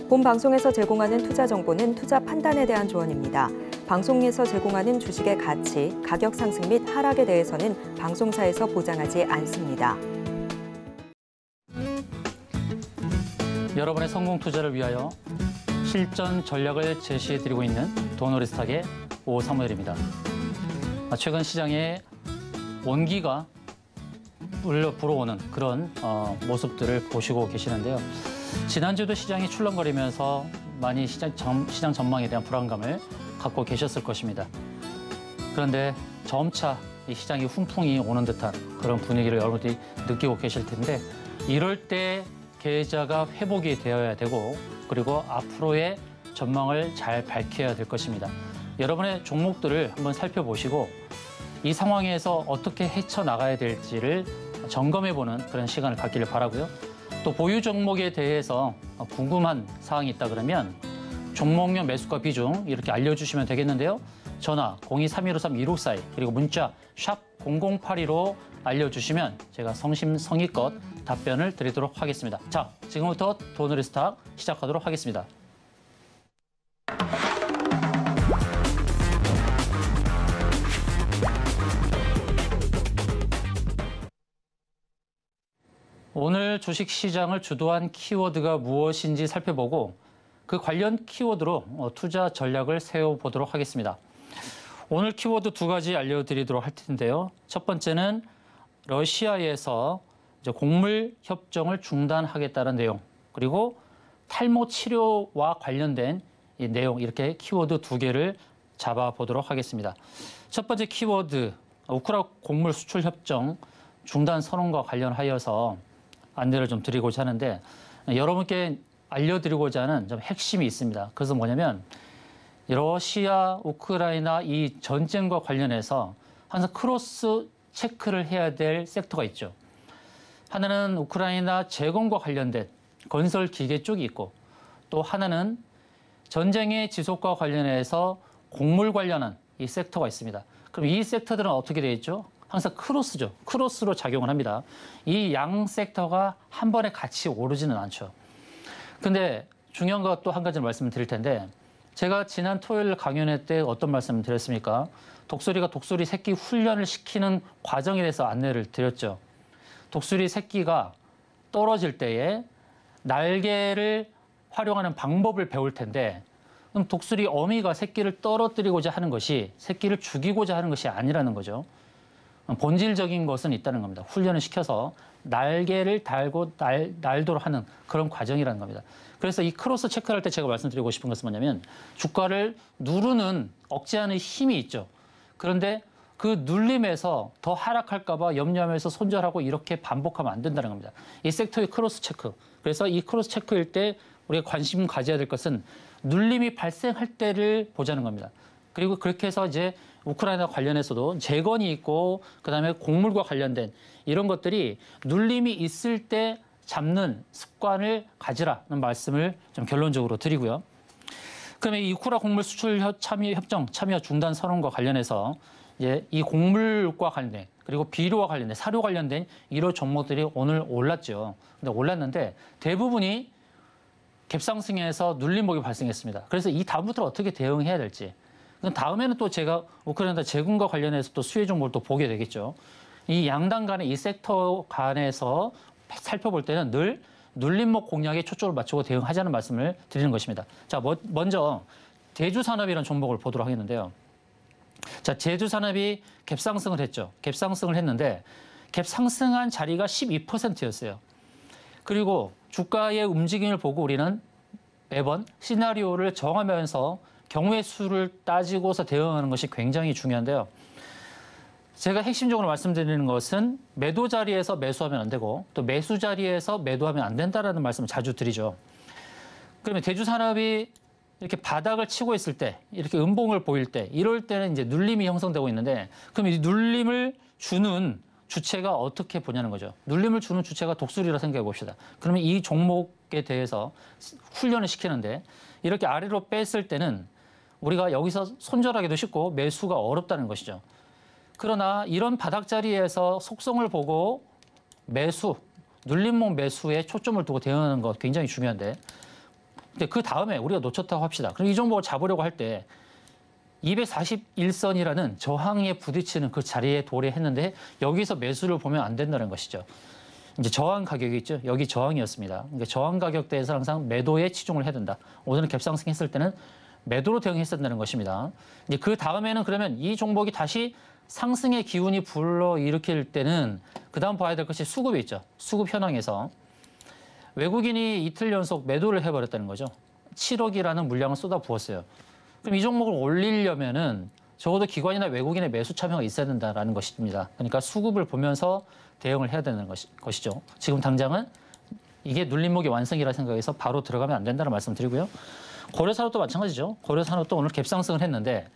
본 방송에서 제공하는 투자 정보는 투자 판단에 대한 조언입니다. 방송에서 제공하는 주식의 가치, 가격 상승 및 하락에 대해서는 방송사에서 보장하지 않습니다. 여러분의 성공 투자를 위하여 실전 전략을 제시해드리고 있는 도노리스탁의 오사무엘입니다. 최근 시장에 온기가 불어오는 그런 모습들을 보시고 계시는데요. 지난주도 시장이 출렁거리면서 많이 시장 전망에 대한 불안감을 갖고 계셨을 것입니다. 그런데 점차 이 시장이 훈풍이 오는 듯한 그런 분위기를 여러분들이 느끼고 계실 텐데, 이럴 때 계좌가 회복이 되어야 되고, 그리고 앞으로의 전망을 잘 밝혀야 될 것입니다. 여러분의 종목들을 한번 살펴보시고 이 상황에서 어떻게 헤쳐나가야 될지를 점검해보는 그런 시간을 갖기를 바라고요. 또 보유 종목에 대해서 궁금한 사항이 있다 그러면 종목명 매수가 비중 이렇게 알려주시면 되겠는데요. 전화 02-3153-1642 그리고 문자 샵 0082로 알려주시면 제가 성심성의껏 답변을 드리도록 하겠습니다. 자, 지금부터 도노리스탁 시작하도록 하겠습니다. 오늘 주식시장을 주도한 키워드가 무엇인지 살펴보고 그 관련 키워드로 투자 전략을 세워보도록 하겠습니다. 오늘 키워드 두 가지 알려드리도록 할 텐데요. 첫 번째는 러시아에서 이제 곡물 협정을 중단하겠다는 내용, 그리고 탈모 치료와 관련된 이 내용, 이렇게 키워드 두 개를 잡아보도록 하겠습니다. 첫 번째 키워드, 우크라 곡물 수출 협정 중단 선언과 관련하여서 안내를 좀 드리고자 하는데, 여러분께 알려드리고자 하는 좀 핵심이 있습니다. 그래서 뭐냐면 러시아, 우크라이나 이 전쟁과 관련해서 항상 크로스 체크를 해야 될 섹터가 있죠. 하나는 우크라이나 재건과 관련된 건설 기계 쪽이 있고, 또 하나는 전쟁의 지속과 관련해서 곡물 관련한 이 섹터가 있습니다. 그럼 이 섹터들은 어떻게 되어 있죠? 항상 크로스죠. 크로스로 작용을 합니다. 이 양 섹터가 한 번에 같이 오르지는 않죠. 근데 중요한 것 또 한 가지 말씀을 드릴 텐데, 제가 지난 토요일 강연회 때 어떤 말씀을 드렸습니까? 독수리가 독수리 새끼 훈련을 시키는 과정에 대해서 안내를 드렸죠. 독수리 새끼가 떨어질 때에 날개를 활용하는 방법을 배울 텐데, 그럼 독수리 어미가 새끼를 떨어뜨리고자 하는 것이, 새끼를 죽이고자 하는 것이 아니라는 거죠. 본질적인 것은 있다는 겁니다. 훈련을 시켜서 날개를 달고 날도록 하는 그런 과정이라는 겁니다. 그래서 이 크로스 체크를 할 때 제가 말씀드리고 싶은 것은 뭐냐면, 주가를 누르는, 억제하는 힘이 있죠. 그런데 그 눌림에서 더 하락할까 봐 염려하면서 손절하고 이렇게 반복하면 안 된다는 겁니다. 이 섹터의 크로스 체크. 그래서 이 크로스 체크일 때 우리가 관심 가져야 될 것은 눌림이 발생할 때를 보자는 겁니다. 그리고 그렇게 해서 이제 우크라이나 관련해서도 재건이 있고, 그다음에 곡물과 관련된 이런 것들이 눌림이 있을 때 잡는 습관을 가지라는 말씀을 좀 결론적으로 드리고요. 그러면 이 우크라 곡물 수출 협정 참여 중단 선언과 관련해서 이제 이 곡물과 관련된, 그리고 비료와 관련된, 사료 관련된 이런 종목들이 오늘 올랐죠. 근데 올랐는데 대부분이 갭상승에서 눌림목이 발생했습니다. 그래서 이 다음부터 어떻게 대응해야 될지. 다음에는 또 제가 우크라이나 재건과 관련해서 또 수혜 종목을 또 보게 되겠죠. 이 양당 간의 이 섹터 간에서 살펴볼 때는 늘 눌림목 공략에 초점을 맞추고 대응하자는 말씀을 드리는 것입니다. 자, 먼저 대주산업이라는 종목을 보도록 하겠는데요. 자, 제주산업이 갭상승을 했죠. 갭상승을 했는데 갭상승한 자리가 12%였어요. 그리고 주가의 움직임을 보고 우리는 매번 시나리오를 정하면서 경우의 수를 따지고서 대응하는 것이 굉장히 중요한데요. 제가 핵심적으로 말씀드리는 것은 매도 자리에서 매수하면 안 되고, 또 매수 자리에서 매도하면 안 된다라는 말씀을 자주 드리죠. 그러면 대주산업이 이렇게 바닥을 치고 있을 때, 이렇게 음봉을 보일 때, 이럴 때는 이제 눌림이 형성되고 있는데, 그럼 이 눌림을 주는 주체가 어떻게 보냐는 거죠. 눌림을 주는 주체가 독수리라 생각해 봅시다. 그러면 이 종목에 대해서 훈련을 시키는데, 이렇게 아래로 뺐을 때는 우리가 여기서 손절하기도 쉽고 매수가 어렵다는 것이죠. 그러나 이런 바닥 자리에서 속성을 보고 매수, 눌림목 매수에 초점을 두고 대응하는 것 굉장히 중요한데, 근데 그 다음에 우리가 놓쳤다고 합시다. 그럼 이 종목을 잡으려고 할 때 241선이라는 저항에 부딪히는 그 자리에 도래했는데 여기서 매수를 보면 안 된다는 것이죠. 이제 저항 가격이 있죠. 여기 저항이었습니다. 그러니까 저항 가격대에서 항상 매도에 치중을 해야 된다. 오늘은 갭상승했을 때는 매도로 대응했어야 된다는 것입니다. 이제 그 다음에는 그러면 이 종목이 다시 상승의 기운이 불러일으킬 때는 그 다음 봐야 될 것이 수급이 있죠. 수급 현황에서 외국인이 이틀 연속 매도를 해버렸다는 거죠. 7억이라는 물량을 쏟아부었어요. 그럼 이 종목을 올리려면은 적어도 기관이나 외국인의 매수 참여가 있어야 된다는 것입니다. 그러니까 수급을 보면서 대응을 해야 되는 것이죠. 지금 당장은 이게 눌림목의 완성이라 생각해서 바로 들어가면 안 된다는 말씀드리고요. 고려산업도 마찬가지죠. 고려산업도 오늘 갭상승을 했는데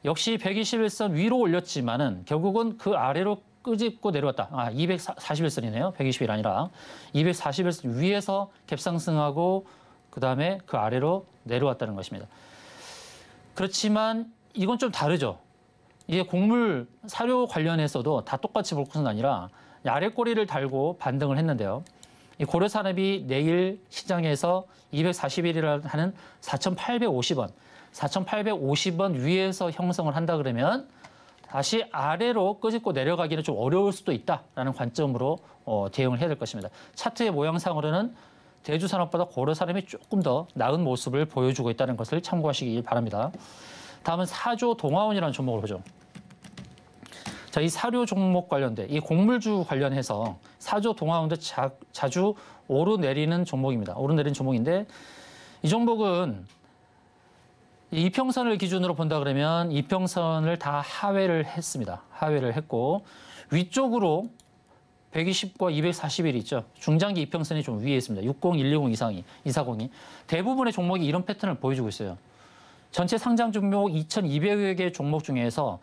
역시 121선 위로 올렸지만은 결국은 그 아래로 끄집고 내려왔다. 241선이네요. 120일 아니라 241선 위에서 갭상승하고 그다음에 그 아래로 내려왔다는 것입니다. 그렇지만 이건 좀 다르죠. 이게 곡물 사료 관련해서도 다 똑같이 볼 것은 아니라 아래 꼬리를 달고 반등을 했는데요. 이 고려산업이 내일 시장에서 241이라는 하는 4,850원, 4,850원 위에서 형성을 한다 그러면 다시 아래로 끄집고 내려가기는 좀 어려울 수도 있다라는 관점으로 대응을 해야 될 것입니다. 차트의 모양상으로는 대주산업보다 고려산업이 조금 더 나은 모습을 보여주고 있다는 것을 참고하시기 바랍니다. 다음은 사조 동아원이라는 종목을 보죠. 자, 이 사료 종목 관련돼 이 곡물주 관련해서 사조 동아원도 자주 오르내리는 종목입니다. 오르내리는 종목인데 이 종목은 이평선을 기준으로 본다 그러면 이평선을 다 하회를 했습니다. 하회를 했고 위쪽으로 120과 241이 있죠. 중장기 이평선이 좀 위에 있습니다. 60, 120, 240이. 대부분의 종목이 이런 패턴을 보여주고 있어요. 전체 상장 종목 2,200여 개 종목 중에서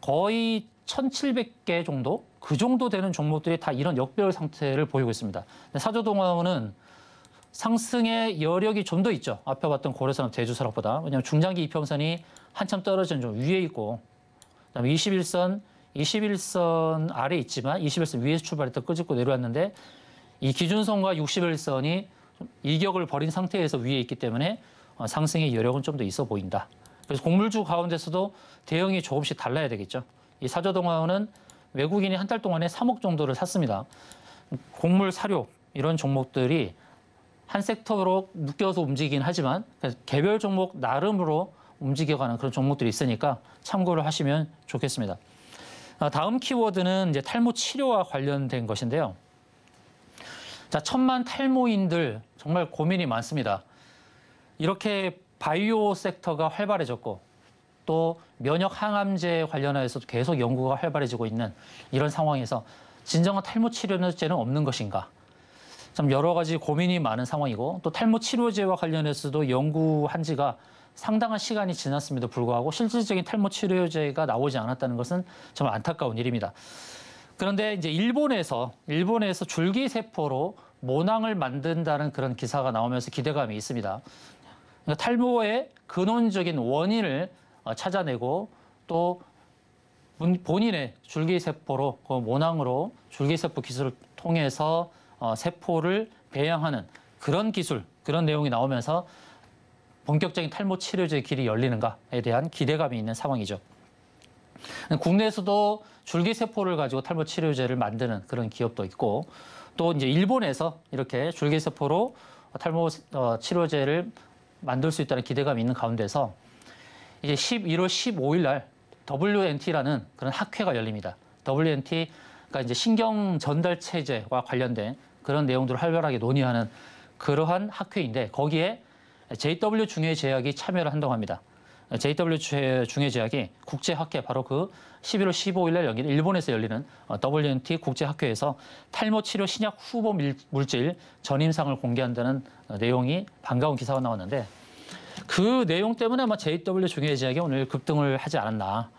거의 1,700개 정도? 그 정도 되는 종목들이 다 이런 역별 상태를 보이고 있습니다. 사조동아원은 상승의 여력이 좀 더 있죠. 앞에 봤던 고려산업, 대주산업보다. 왜냐하면 중장기 이평선이 한참 떨어진 좀 위에 있고 그다음에 21선 아래 있지만 21선 위에서 출발해서 끄집고 내려왔는데 이 기준선과 61선이 일격을 벌인 상태에서 위에 있기 때문에 상승의 여력은 좀 더 있어 보인다. 그래서 곡물주 가운데서도 대응이 조금씩 달라야 되겠죠. 이 사조동아원은 외국인이 한 달 동안에 3억 정도를 샀습니다. 곡물, 사료 이런 종목들이 한 섹터로 묶여서 움직이긴 하지만 개별 종목 나름으로 움직여가는 그런 종목들이 있으니까 참고를 하시면 좋겠습니다. 다음 키워드는 이제 탈모 치료와 관련된 것인데요. 자, 천만 탈모인들 정말 고민이 많습니다. 이렇게 바이오 섹터가 활발해졌고 또 면역 항암제 관련해서도 계속 연구가 활발해지고 있는 이런 상황에서 진정한 탈모 치료제는 없는 것인가? 참 여러 가지 고민이 많은 상황이고 또 탈모 치료제와 관련해서도 연구한 지가 상당한 시간이 지났음에도 불구하고 실질적인 탈모 치료제가 나오지 않았다는 것은 정말 안타까운 일입니다. 그런데 이제 일본에서 줄기세포로 모낭을 만든다는 그런 기사가 나오면서 기대감이 있습니다. 그러니까 탈모의 근원적인 원인을 찾아내고 또 본인의 줄기세포로 그 모낭으로 줄기세포 기술을 통해서 세포를 배양하는 그런 기술, 그런 내용이 나오면서 본격적인 탈모 치료제의 길이 열리는가에 대한 기대감이 있는 상황이죠. 국내에서도 줄기세포를 가지고 탈모 치료제를 만드는 그런 기업도 있고 또 이제 일본에서 이렇게 줄기세포로 탈모 치료제를 만들 수 있다는 기대감이 있는 가운데서 이제 11월 15일 날 WNT라는 그런 학회가 열립니다. WNT가 이제 신경 전달 체제와 관련된 그런 내용들을 활발하게 논의하는 그러한 학회인데 거기에 JW 중해제약이 참여를 한다고 합니다. JW 중해제약이 국제학회 바로 그 11월 15일 날 열리는 일본에서 열리는 WNT 국제학회에서 탈모 치료 신약 후보 물질 전임상을 공개한다는 내용이 반가운 기사가 나왔는데 그 내용 때문에 아마 JW 중해제약이 오늘 급등을 하지 않았나.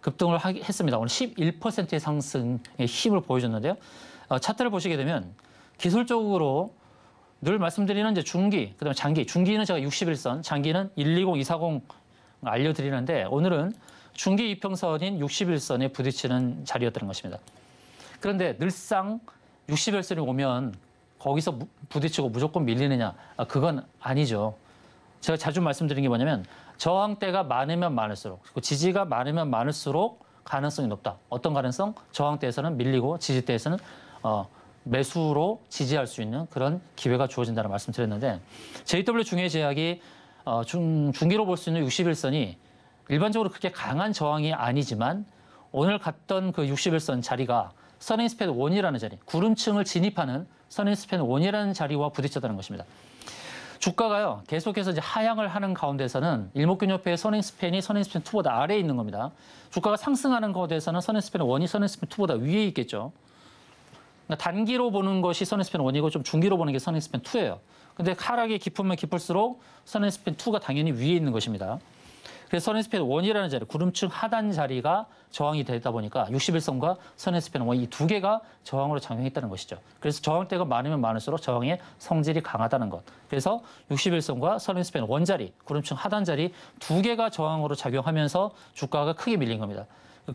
급등을 했습니다. 오늘 11%의 상승의 힘을 보여줬는데요. 차트를 보시게 되면 기술적으로 늘 말씀드리는 이제 중기, 그다음에 장기. 중기는 제가 61선, 장기는 120, 240 알려드리는데 오늘은 중기 이평선인 61선에 부딪히는 자리였다는 것입니다. 그런데 늘상 61선이 오면 거기서 부딪히고 무조건 밀리느냐? 그건 아니죠. 제가 자주 말씀드린 게 뭐냐면 저항대가 많으면 많을수록 그리고 지지가 많으면 많을수록 가능성이 높다. 어떤 가능성? 저항대에서는 밀리고 지지대에서는 매수로 지지할 수 있는 그런 기회가 주어진다는 말씀드렸는데 JW 중해 제약이 중기로 볼 수 있는 61선이 일반적으로 그렇게 강한 저항이 아니지만 오늘 갔던 그 61선 자리가 서닝스팬 1이라는 자리, 구름층을 진입하는 서닝스팬 1이라는 자리와 부딪혔다는 것입니다. 주가가요, 계속해서 이제 하향을 하는 가운데서는 일목균협회의 서닝스팬이 서닝스팬 2보다 아래에 있는 겁니다. 주가가 상승하는 가운데서는 서닝스팬 1이 서닝스팬 2보다 위에 있겠죠. 그러니까 단기로 보는 것이 서닝스팬 1이고 좀 중기로 보는 게 서닝스팬 2예요. 근데 하락이 깊으면 깊을수록 서닝스팬 2가 당연히 위에 있는 것입니다. 그래서 서닝스팬 1이라는 자리, 구름층 하단 자리가 저항이 되다 보니까 61선과 서닝스팬 1, 이 두 개가 저항으로 작용했다는 것이죠. 그래서 저항대가 많으면 많을수록 저항의 성질이 강하다는 것. 그래서 61선과 서닝스팬 1 자리, 구름층 하단 자리 두 개가 저항으로 작용하면서 주가가 크게 밀린 겁니다.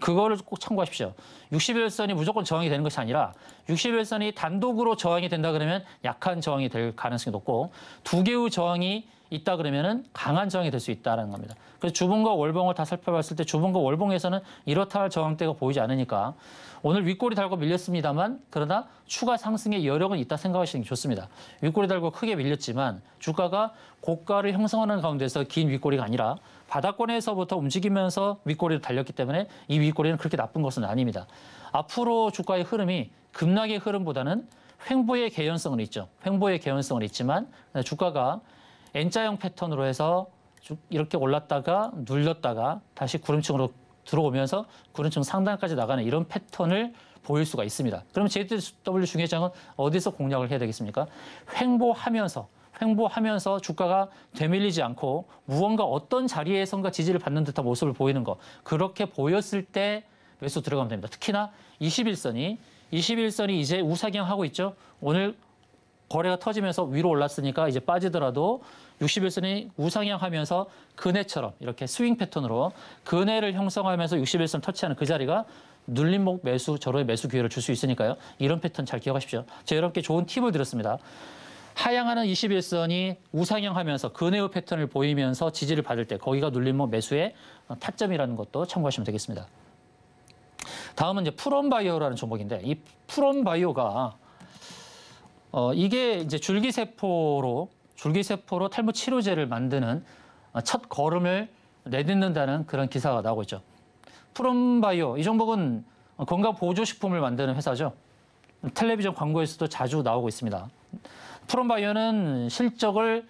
그거를 꼭 참고하십시오. 61선이 무조건 저항이 되는 것이 아니라 61선이 단독으로 저항이 된다 그러면 약한 저항이 될 가능성이 높고 두 개의 저항이 있다 그러면은 강한 저항이 될 수 있다는 겁니다. 그래서 주봉과 월봉을 다 살펴봤을 때 주봉과 월봉에서는 이렇다 할 저항대가 보이지 않으니까 오늘 윗꼬리 달고 밀렸습니다만 그러나 추가 상승의 여력은 있다 생각하시는 게 좋습니다. 윗꼬리 달고 크게 밀렸지만 주가가 고가를 형성하는 가운데서 긴 윗꼬리가 아니라 바닥권에서부터 움직이면서 윗꼬리를 달렸기 때문에 이 윗꼬리는 그렇게 나쁜 것은 아닙니다. 앞으로 주가의 흐름이 급락의 흐름보다는 횡보의 개연성은 있죠. 횡보의 개연성은 있지만 주가가 N자형 패턴으로 해서 이렇게 올랐다가 눌렸다가 다시 구름층으로 들어오면서 구름층 상단까지 나가는 이런 패턴을 보일 수가 있습니다. 그러면 JW 중개장은 어디서 공략을 해야 되겠습니까? 횡보하면서 주가가 되밀리지 않고 무언가 어떤 자리에선가 지지를 받는 듯한 모습을 보이는 거. 그렇게 보였을 때 매수 들어가면 됩니다. 특히나 21선이 이제 우상향하고 있죠. 오늘 거래가 터지면서 위로 올랐으니까 이제 빠지더라도 61선이 우상향하면서 근해처럼 이렇게 스윙 패턴으로 근해를 형성하면서 61선 터치하는 그 자리가 눌림목 매수, 저로의 매수 기회를 줄 수 있으니까요. 이런 패턴 잘 기억하십시오. 제가 여러분께 좋은 팁을 드렸습니다. 하향하는 21선이 우상향하면서 근해의 패턴을 보이면서 지지를 받을 때 거기가 눌림목 매수의 타점이라는 것도 참고하시면 되겠습니다. 다음은 이제 프롬바이오라는 종목인데 이 프롬바이오가 이게 이제 줄기세포로 탈모 치료제를 만드는 첫 걸음을 내딛는다는 그런 기사가 나오고 있죠. 프롬바이오, 이 종목은 건강보조식품을 만드는 회사죠. 텔레비전 광고에서도 자주 나오고 있습니다. 프롬바이오는 실적을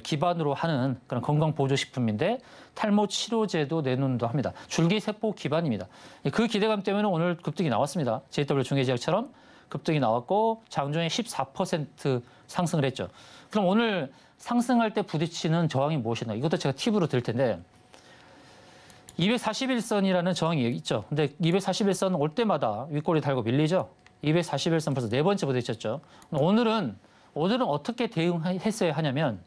기반으로 하는 그런 건강보조식품인데 탈모 치료제도 내놓는도 합니다. 줄기세포 기반입니다. 그 기대감 때문에 오늘 급등이 나왔습니다. JW 중개제약처럼 급등이 나왔고 장중에 14% 상승을 했죠. 그럼 오늘 상승할 때 부딪히는 저항이 무엇이냐? 이것도 제가 팁으로 드릴 텐데 241선이라는 저항이 있죠. 근데 241선 올 때마다 윗꼬리 달고 밀리죠. 241선 벌써 네 번째 부딪혔죠. 오늘은 어떻게 대응했어야 하냐면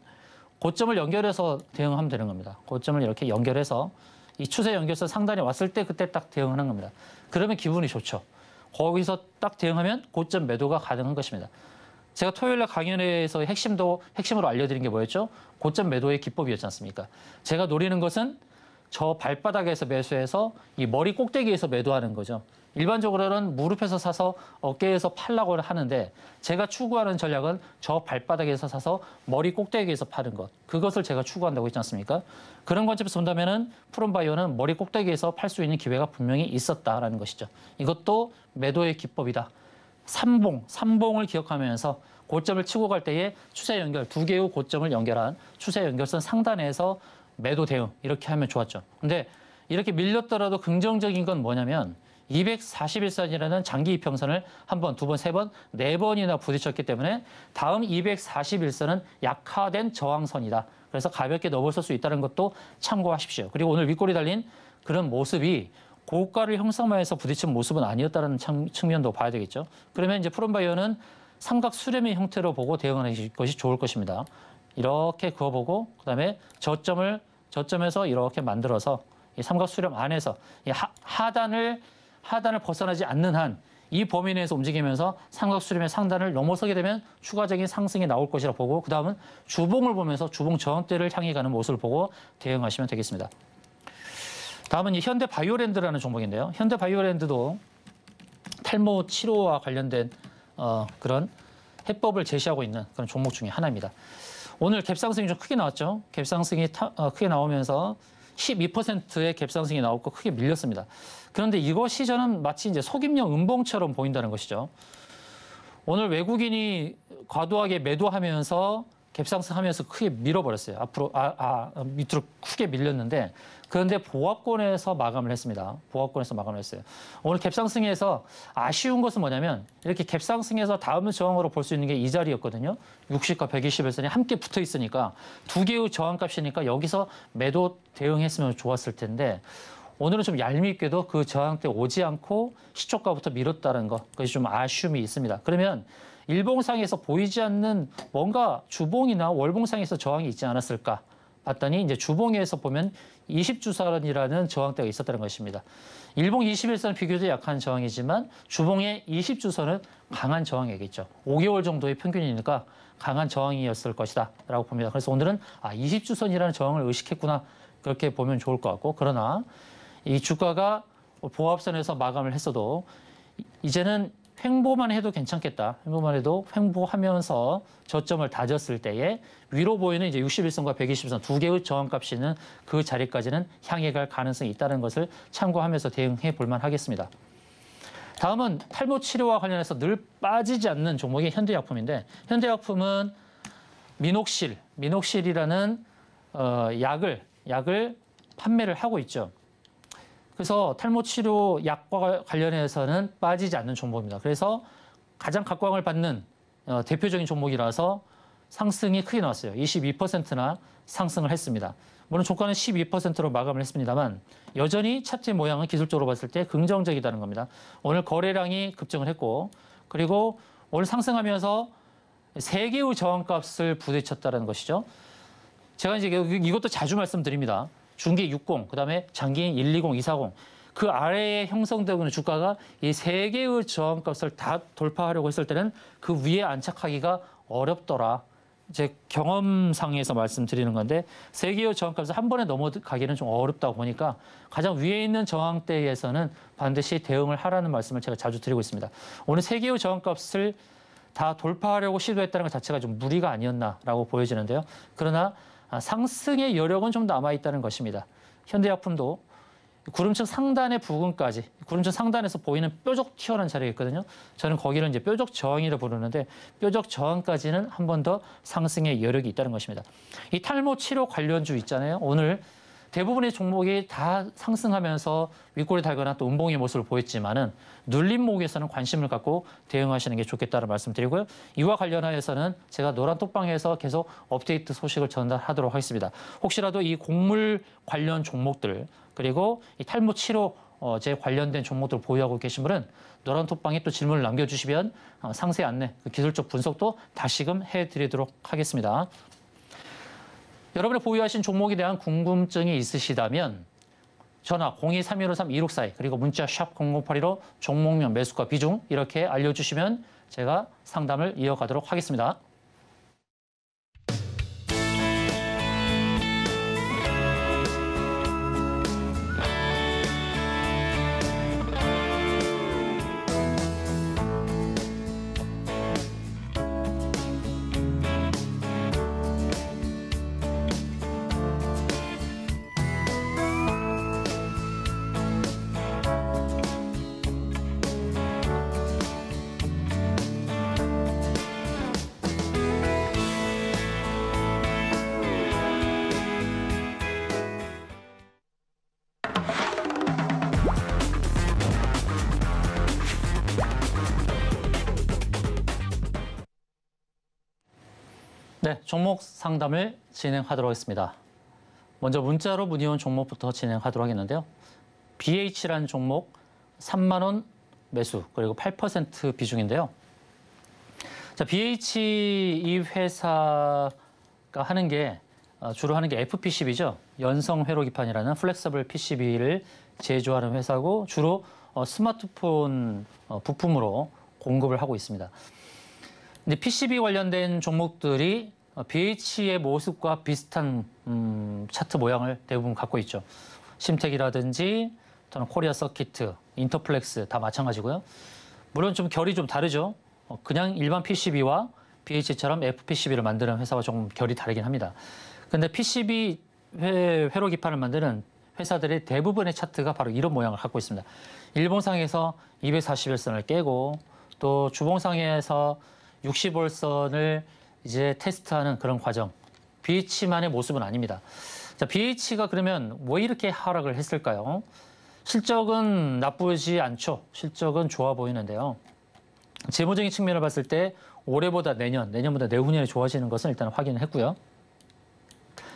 고점을 연결해서 대응하면 되는 겁니다. 고점을 이렇게 연결해서 이 추세 연결선 상단에 왔을 때 그때 딱 대응하는 겁니다. 그러면 기분이 좋죠. 거기서 딱 대응하면 고점 매도가 가능한 것입니다. 제가 토요일날 강연회에서 핵심으로 알려드린 게 뭐였죠? 고점 매도의 기법이었지 않습니까? 제가 노리는 것은 저 발바닥에서 매수해서 이 머리 꼭대기에서 매도하는 거죠. 일반적으로는 무릎에서 사서 어깨에서 팔라고 하는데 제가 추구하는 전략은 저 발바닥에서 사서 머리 꼭대기에서 파는 것. 그것을 제가 추구한다고 했지 않습니까? 그런 관점에서 본다면은 프롬바이오는 머리 꼭대기에서 팔 수 있는 기회가 분명히 있었다라는 것이죠. 이것도 매도의 기법이다. 삼봉을 기억하면서 고점을 치고 갈 때에 추세 연결, 두 개의 고점을 연결한 추세 연결선 상단에서 매도 대응 이렇게 하면 좋았죠. 근데 이렇게 밀렸더라도 긍정적인 건 뭐냐면 241선이라는 장기 이평선을 한 번, 두 번, 세 번, 네 번이나 부딪혔기 때문에 다음 241선은 약화된 저항선이다. 그래서 가볍게 넘어설 수 있다는 것도 참고하십시오. 그리고 오늘 윗꼬리 달린 그런 모습이 고가를 형성하면서 부딪힌 모습은 아니었다는 측면도 봐야 되겠죠. 그러면 이제 프롬바이오는 삼각 수렴의 형태로 보고 대응하는 것이 좋을 것입니다. 이렇게 그어보고 그다음에 저점에서 이렇게 만들어서 이 삼각 수렴 안에서 이 하단을 벗어나지 않는 한 이 범위 내에서 움직이면서 삼각수렴의 상단을 넘어서게 되면 추가적인 상승이 나올 것이라 보고 그다음은 주봉을 보면서 주봉 저항대를 향해 가는 모습을 보고 대응하시면 되겠습니다. 다음은 이 현대바이오랜드라는 종목인데요. 현대바이오랜드도 탈모 치료와 관련된 그런 해법을 제시하고 있는 그런 종목 중에 하나입니다. 오늘 갭상승이 좀 크게 나왔죠. 갭상승이 크게 나오면서 12%의 갭상승이 나왔고 크게 밀렸습니다. 그런데 이것이 저는 마치 이제 속임용 음봉처럼 보인다는 것이죠. 오늘 외국인이 과도하게 매도하면서 갭상승하면서 크게 밀어버렸어요. 앞으로 밑으로 크게 밀렸는데 그런데 보합권에서 마감을 했습니다. 보합권에서 마감을 했어요. 오늘 갭상승에서 아쉬운 것은 뭐냐면 이렇게 갭상승에서 다음 저항으로 볼 수 있는 게 이 자리였거든요. 60과 120일선이 함께 붙어 있으니까 두 개의 저항값이니까 여기서 매도 대응했으면 좋았을 텐데 오늘은 좀 얄밉게도 그 저항대 오지 않고 시초가부터 밀었다는 것, 그것이 좀 아쉬움이 있습니다. 그러면 일봉상에서 보이지 않는 뭔가 주봉이나 월봉상에서 저항이 있지 않았을까 봤더니 이제 주봉에서 보면 20주선이라는 저항대가 있었다는 것입니다. 일봉 21선은 비교적 약한 저항이지만 주봉의 20주선은 강한 저항이겠죠. 5개월 정도의 평균이니까 강한 저항이었을 것이다 라고 봅니다. 그래서 오늘은 20주선이라는 저항을 의식했구나 그렇게 보면 좋을 것 같고 그러나 이 주가가 보합선에서 마감을 했어도 이제는 횡보만 해도 괜찮겠다. 횡보만 해도 횡보하면서 저점을 다졌을 때에 위로 보이는 이제 61선과 120선 두 개의 저항값이 있는 그 자리까지는 향해 갈 가능성이 있다는 것을 참고하면서 대응해 볼 만하겠습니다. 다음은 탈모 치료와 관련해서 늘 빠지지 않는 종목이 현대약품인데 현대약품은 미녹실이라는 약을 판매를 하고 있죠. 그래서 탈모 치료 약과 관련해서는 빠지지 않는 종목입니다. 그래서 가장 각광을 받는 대표적인 종목이라서 상승이 크게 나왔어요. 22%나 상승을 했습니다. 물론 조가는 12%로 마감을 했습니다만 여전히 차트의 모양은 기술적으로 봤을 때 긍정적이다는 겁니다. 오늘 거래량이 급증을 했고 그리고 오늘 상승하면서 3개의 저항값을 부딪혔다는 것이죠. 제가 이제 이것도 자주 말씀드립니다. 중기 60, 그다음에 장기인 120, 240. 그 아래에 형성되고 있는 주가가 이 3개의 저항값을 다 돌파하려고 했을 때는 그 위에 안착하기가 어렵더라. 제 경험상에서 말씀드리는 건데 3개의 저항값을 한 번에 넘어가기는 좀 어렵다고 보니까 가장 위에 있는 저항대에서는 반드시 대응을 하라는 말씀을 제가 자주 드리고 있습니다. 오늘 3개의 저항값을 다 돌파하려고 시도했다는 것 자체가 좀 무리가 아니었나라고 보여지는데요. 그러나 상승의 여력은 좀 남아있다는 것입니다. 현대약품도 구름층 상단의 부근까지, 구름층 상단에서 보이는 뾰족 튀어나온 자리가 있거든요. 저는 거기를 이제 뾰족 저항이라고 부르는데 뾰족 저항까지는 한 번 더 상승의 여력이 있다는 것입니다. 이 탈모 치료 관련주 있잖아요. 오늘 대부분의 종목이 다 상승하면서 윗골이 달거나 또 음봉의 모습을 보였지만은 눌림목에서는 관심을 갖고 대응하시는 게 좋겠다는 말씀드리고요. 이와 관련하여서는 제가 노란 톡방에서 계속 업데이트 소식을 전달하도록 하겠습니다. 혹시라도 이 곡물 관련 종목들 그리고 이 탈모 치료제 관련된 종목들 보유하고 계신 분은 노란 톡방에 또 질문을 남겨주시면 상세 안내, 기술적 분석도 다시금 해드리도록 하겠습니다. 여러분이 보유하신 종목에 대한 궁금증이 있으시다면 전화 02-3153-2642 그리고 문자 샵 0082로 종목명 매수가 비중 이렇게 알려주시면 제가 상담을 이어가도록 하겠습니다. 네, 종목 상담을 진행하도록 하겠습니다. 먼저 문자로 문의 온 종목부터 진행하도록 하겠는데요. BH라는 종목 3만 원 매수 그리고 8% 비중인데요. 자, BH 이 회사가 하는 게 주로 하는 게 FPCB죠. 연성 회로 기판이라는 플렉서블 PCB를 제조하는 회사고 주로 스마트폰 부품으로 공급을 하고 있습니다. 근데 PCB 관련된 종목들이 BH의 모습과 비슷한 차트 모양을 대부분 갖고 있죠. 심텍이라든지 또는 코리아 서키트, 인터플렉스 다 마찬가지고요. 물론 좀 결이 좀 다르죠. 그냥 일반 PCB와 BH처럼 FPCB를 만드는 회사와 조금 결이 다르긴 합니다. 근데 PCB 회로 기판을 만드는 회사들의 대부분의 차트가 바로 이런 모양을 갖고 있습니다. 일봉상에서 241선을 깨고 또 주봉상에서 60월선을 이제 테스트하는 그런 과정. BH만의 모습은 아닙니다. 자, BH가 그러면 왜 이렇게 하락을 했을까요? 실적은 나쁘지 않죠. 실적은 좋아 보이는데요. 재무적인 측면을 봤을 때 올해보다 내년보다 내후년에 좋아지는 것은 일단 확인을 했고요.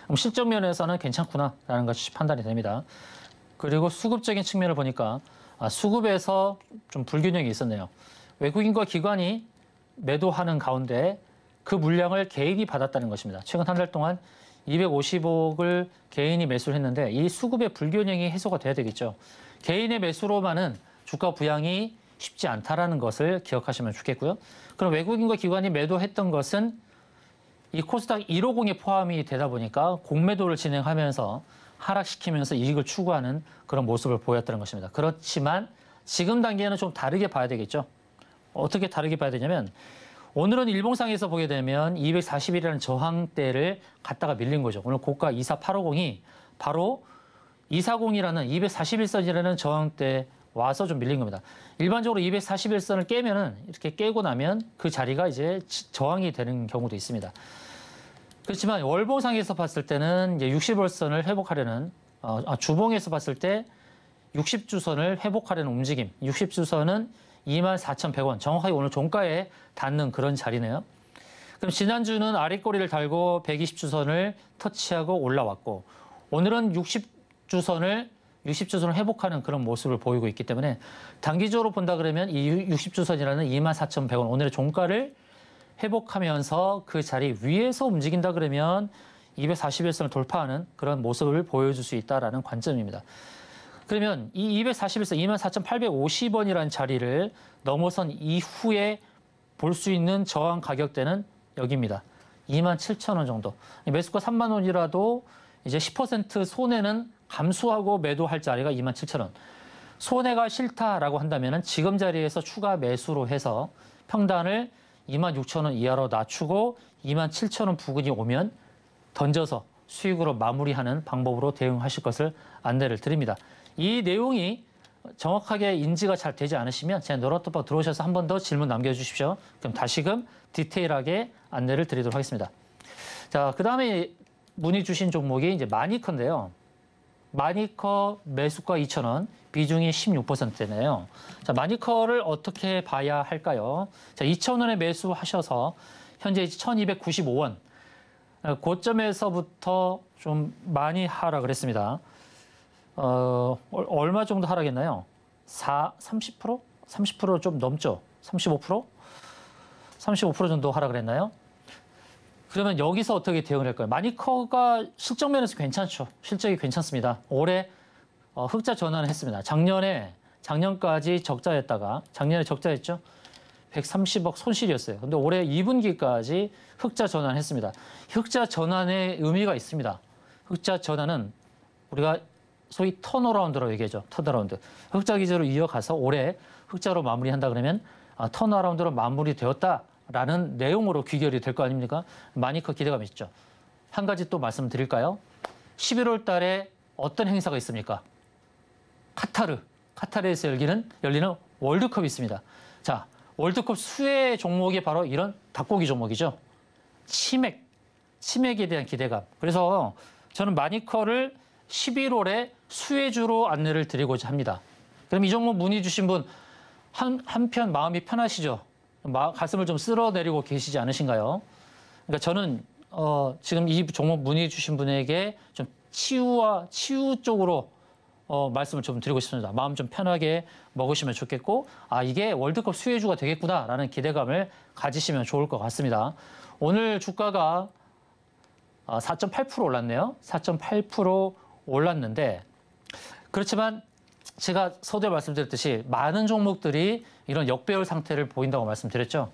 그럼 실적 면에서는 괜찮구나라는 것이 판단이 됩니다. 그리고 수급적인 측면을 보니까 수급에서 좀 불균형이 있었네요. 외국인과 기관이 매도하는 가운데 그 물량을 개인이 받았다는 것입니다. 최근 한 달 동안 250억을 개인이 매수를 했는데 이 수급의 불균형이 해소가 돼야 되겠죠. 개인의 매수로만은 주가 부양이 쉽지 않다라는 것을 기억하시면 좋겠고요. 그럼 외국인과 기관이 매도했던 것은 이 코스닥 150에 포함이 되다 보니까 공매도를 진행하면서 하락시키면서 이익을 추구하는 그런 모습을 보였다는 것입니다. 그렇지만 지금 단계는 좀 다르게 봐야 되겠죠. 어떻게 다르게 봐야 되냐면 오늘은 일봉상에서 보게 되면 241이라는 저항대를 갖다가 밀린 거죠. 오늘 고가 24850이 바로 240이라는 241선이라는 저항대 와서 좀 밀린 겁니다. 일반적으로 241선을 깨면은 이렇게 깨고 나면 그 자리가 이제 저항이 되는 경우도 있습니다. 그렇지만 월봉상에서 봤을 때는 이제 60월선을 회복하려는 주봉에서 봤을 때 60주선을 회복하려는 움직임. 60주선은 24,100원. 정확하게 오늘 종가에 닿는 그런 자리네요. 그럼 지난주는 아랫꼬리를 달고 120주선을 터치하고 올라왔고 오늘은 60주선을 회복하는 그런 모습을 보이고 있기 때문에 단기적으로 본다 그러면 이 60주선이라는 24,100원 오늘의 종가를 회복하면서 그 자리 위에서 움직인다 그러면 241선을 돌파하는 그런 모습을 보여줄 수 있다는 관점입니다. 그러면 이 241선 24,850원이라는 자리를 넘어선 이후에 볼 수 있는 저항 가격대는 여기입니다. 27,000원 정도. 매수가 3만 원이라도 이제 10% 손해는 감수하고 매도할 자리가 27,000원. 손해가 싫다라고 한다면 지금 자리에서 추가 매수로 해서 평단을 26,000원 이하로 낮추고 27,000원 부근이 오면 던져서 수익으로 마무리하는 방법으로 대응하실 것을 안내를 드립니다. 이 내용이 정확하게 인지가 잘 되지 않으시면 제 노라톡방 들어오셔서 한 번 더 질문 남겨주십시오. 그럼 다시금 디테일하게 안내를 드리도록 하겠습니다. 자, 그 다음에 문의 주신 종목이 이제 마니커인데요. 마니커 매수가 2,000원, 비중이 16%네요. 자, 마니커를 어떻게 봐야 할까요? 자, 2,000원에 매수하셔서 현재 1,295원. 고점에서부터 좀 많이 하락을 했습니다. 얼마 정도 하락했나요? 30%? 30% 좀 넘죠? 35%? 35% 정도 하락을 했나요? 그러면 여기서 어떻게 대응을 할까요? 마니커가 실적 면에서 괜찮죠. 실적이 괜찮습니다. 올해 흑자 전환을 했습니다. 작년까지 적자였다가 작년에 적자였죠. 130억 손실이었어요. 근데 올해 2분기까지 흑자 전환했습니다. 흑자 전환의 의미가 있습니다. 흑자 전환은 우리가 소위 턴어라운드라고 얘기하죠. 턴어라운드. 흑자 기조로 이어가서 올해 흑자로 마무리한다 그러면 턴어라운드로 마무리되었다라는 내용으로 귀결이 될 거 아닙니까? 마니커 기대감이 있죠. 한 가지 또 말씀드릴까요? 11월 달에 어떤 행사가 있습니까? 카타르에서 열리는 월드컵이 있습니다. 자, 월드컵 수혜 종목이 바로 이런 닭고기 종목이죠. 치맥에 대한 기대감. 그래서 저는 마니커를 11월에 수혜주로 안내를 드리고자 합니다. 그럼 이 종목 문의 주신 분 한편 마음이 편하시죠? 가슴을 좀 쓸어내리고 계시지 않으신가요? 그러니까 저는 지금 이 종목 문의 주신 분에게 좀 치유 쪽으로 말씀을 좀 드리고 싶습니다. 마음 좀 편하게 먹으시면 좋겠고 이게 월드컵 수혜주가 되겠구나라는 기대감을 가지시면 좋을 것 같습니다. 오늘 주가가 4.8% 올랐네요. 4.8% 올랐는데 그렇지만 제가 서두에 말씀드렸듯이 많은 종목들이 이런 역배열 상태를 보인다고 말씀드렸죠.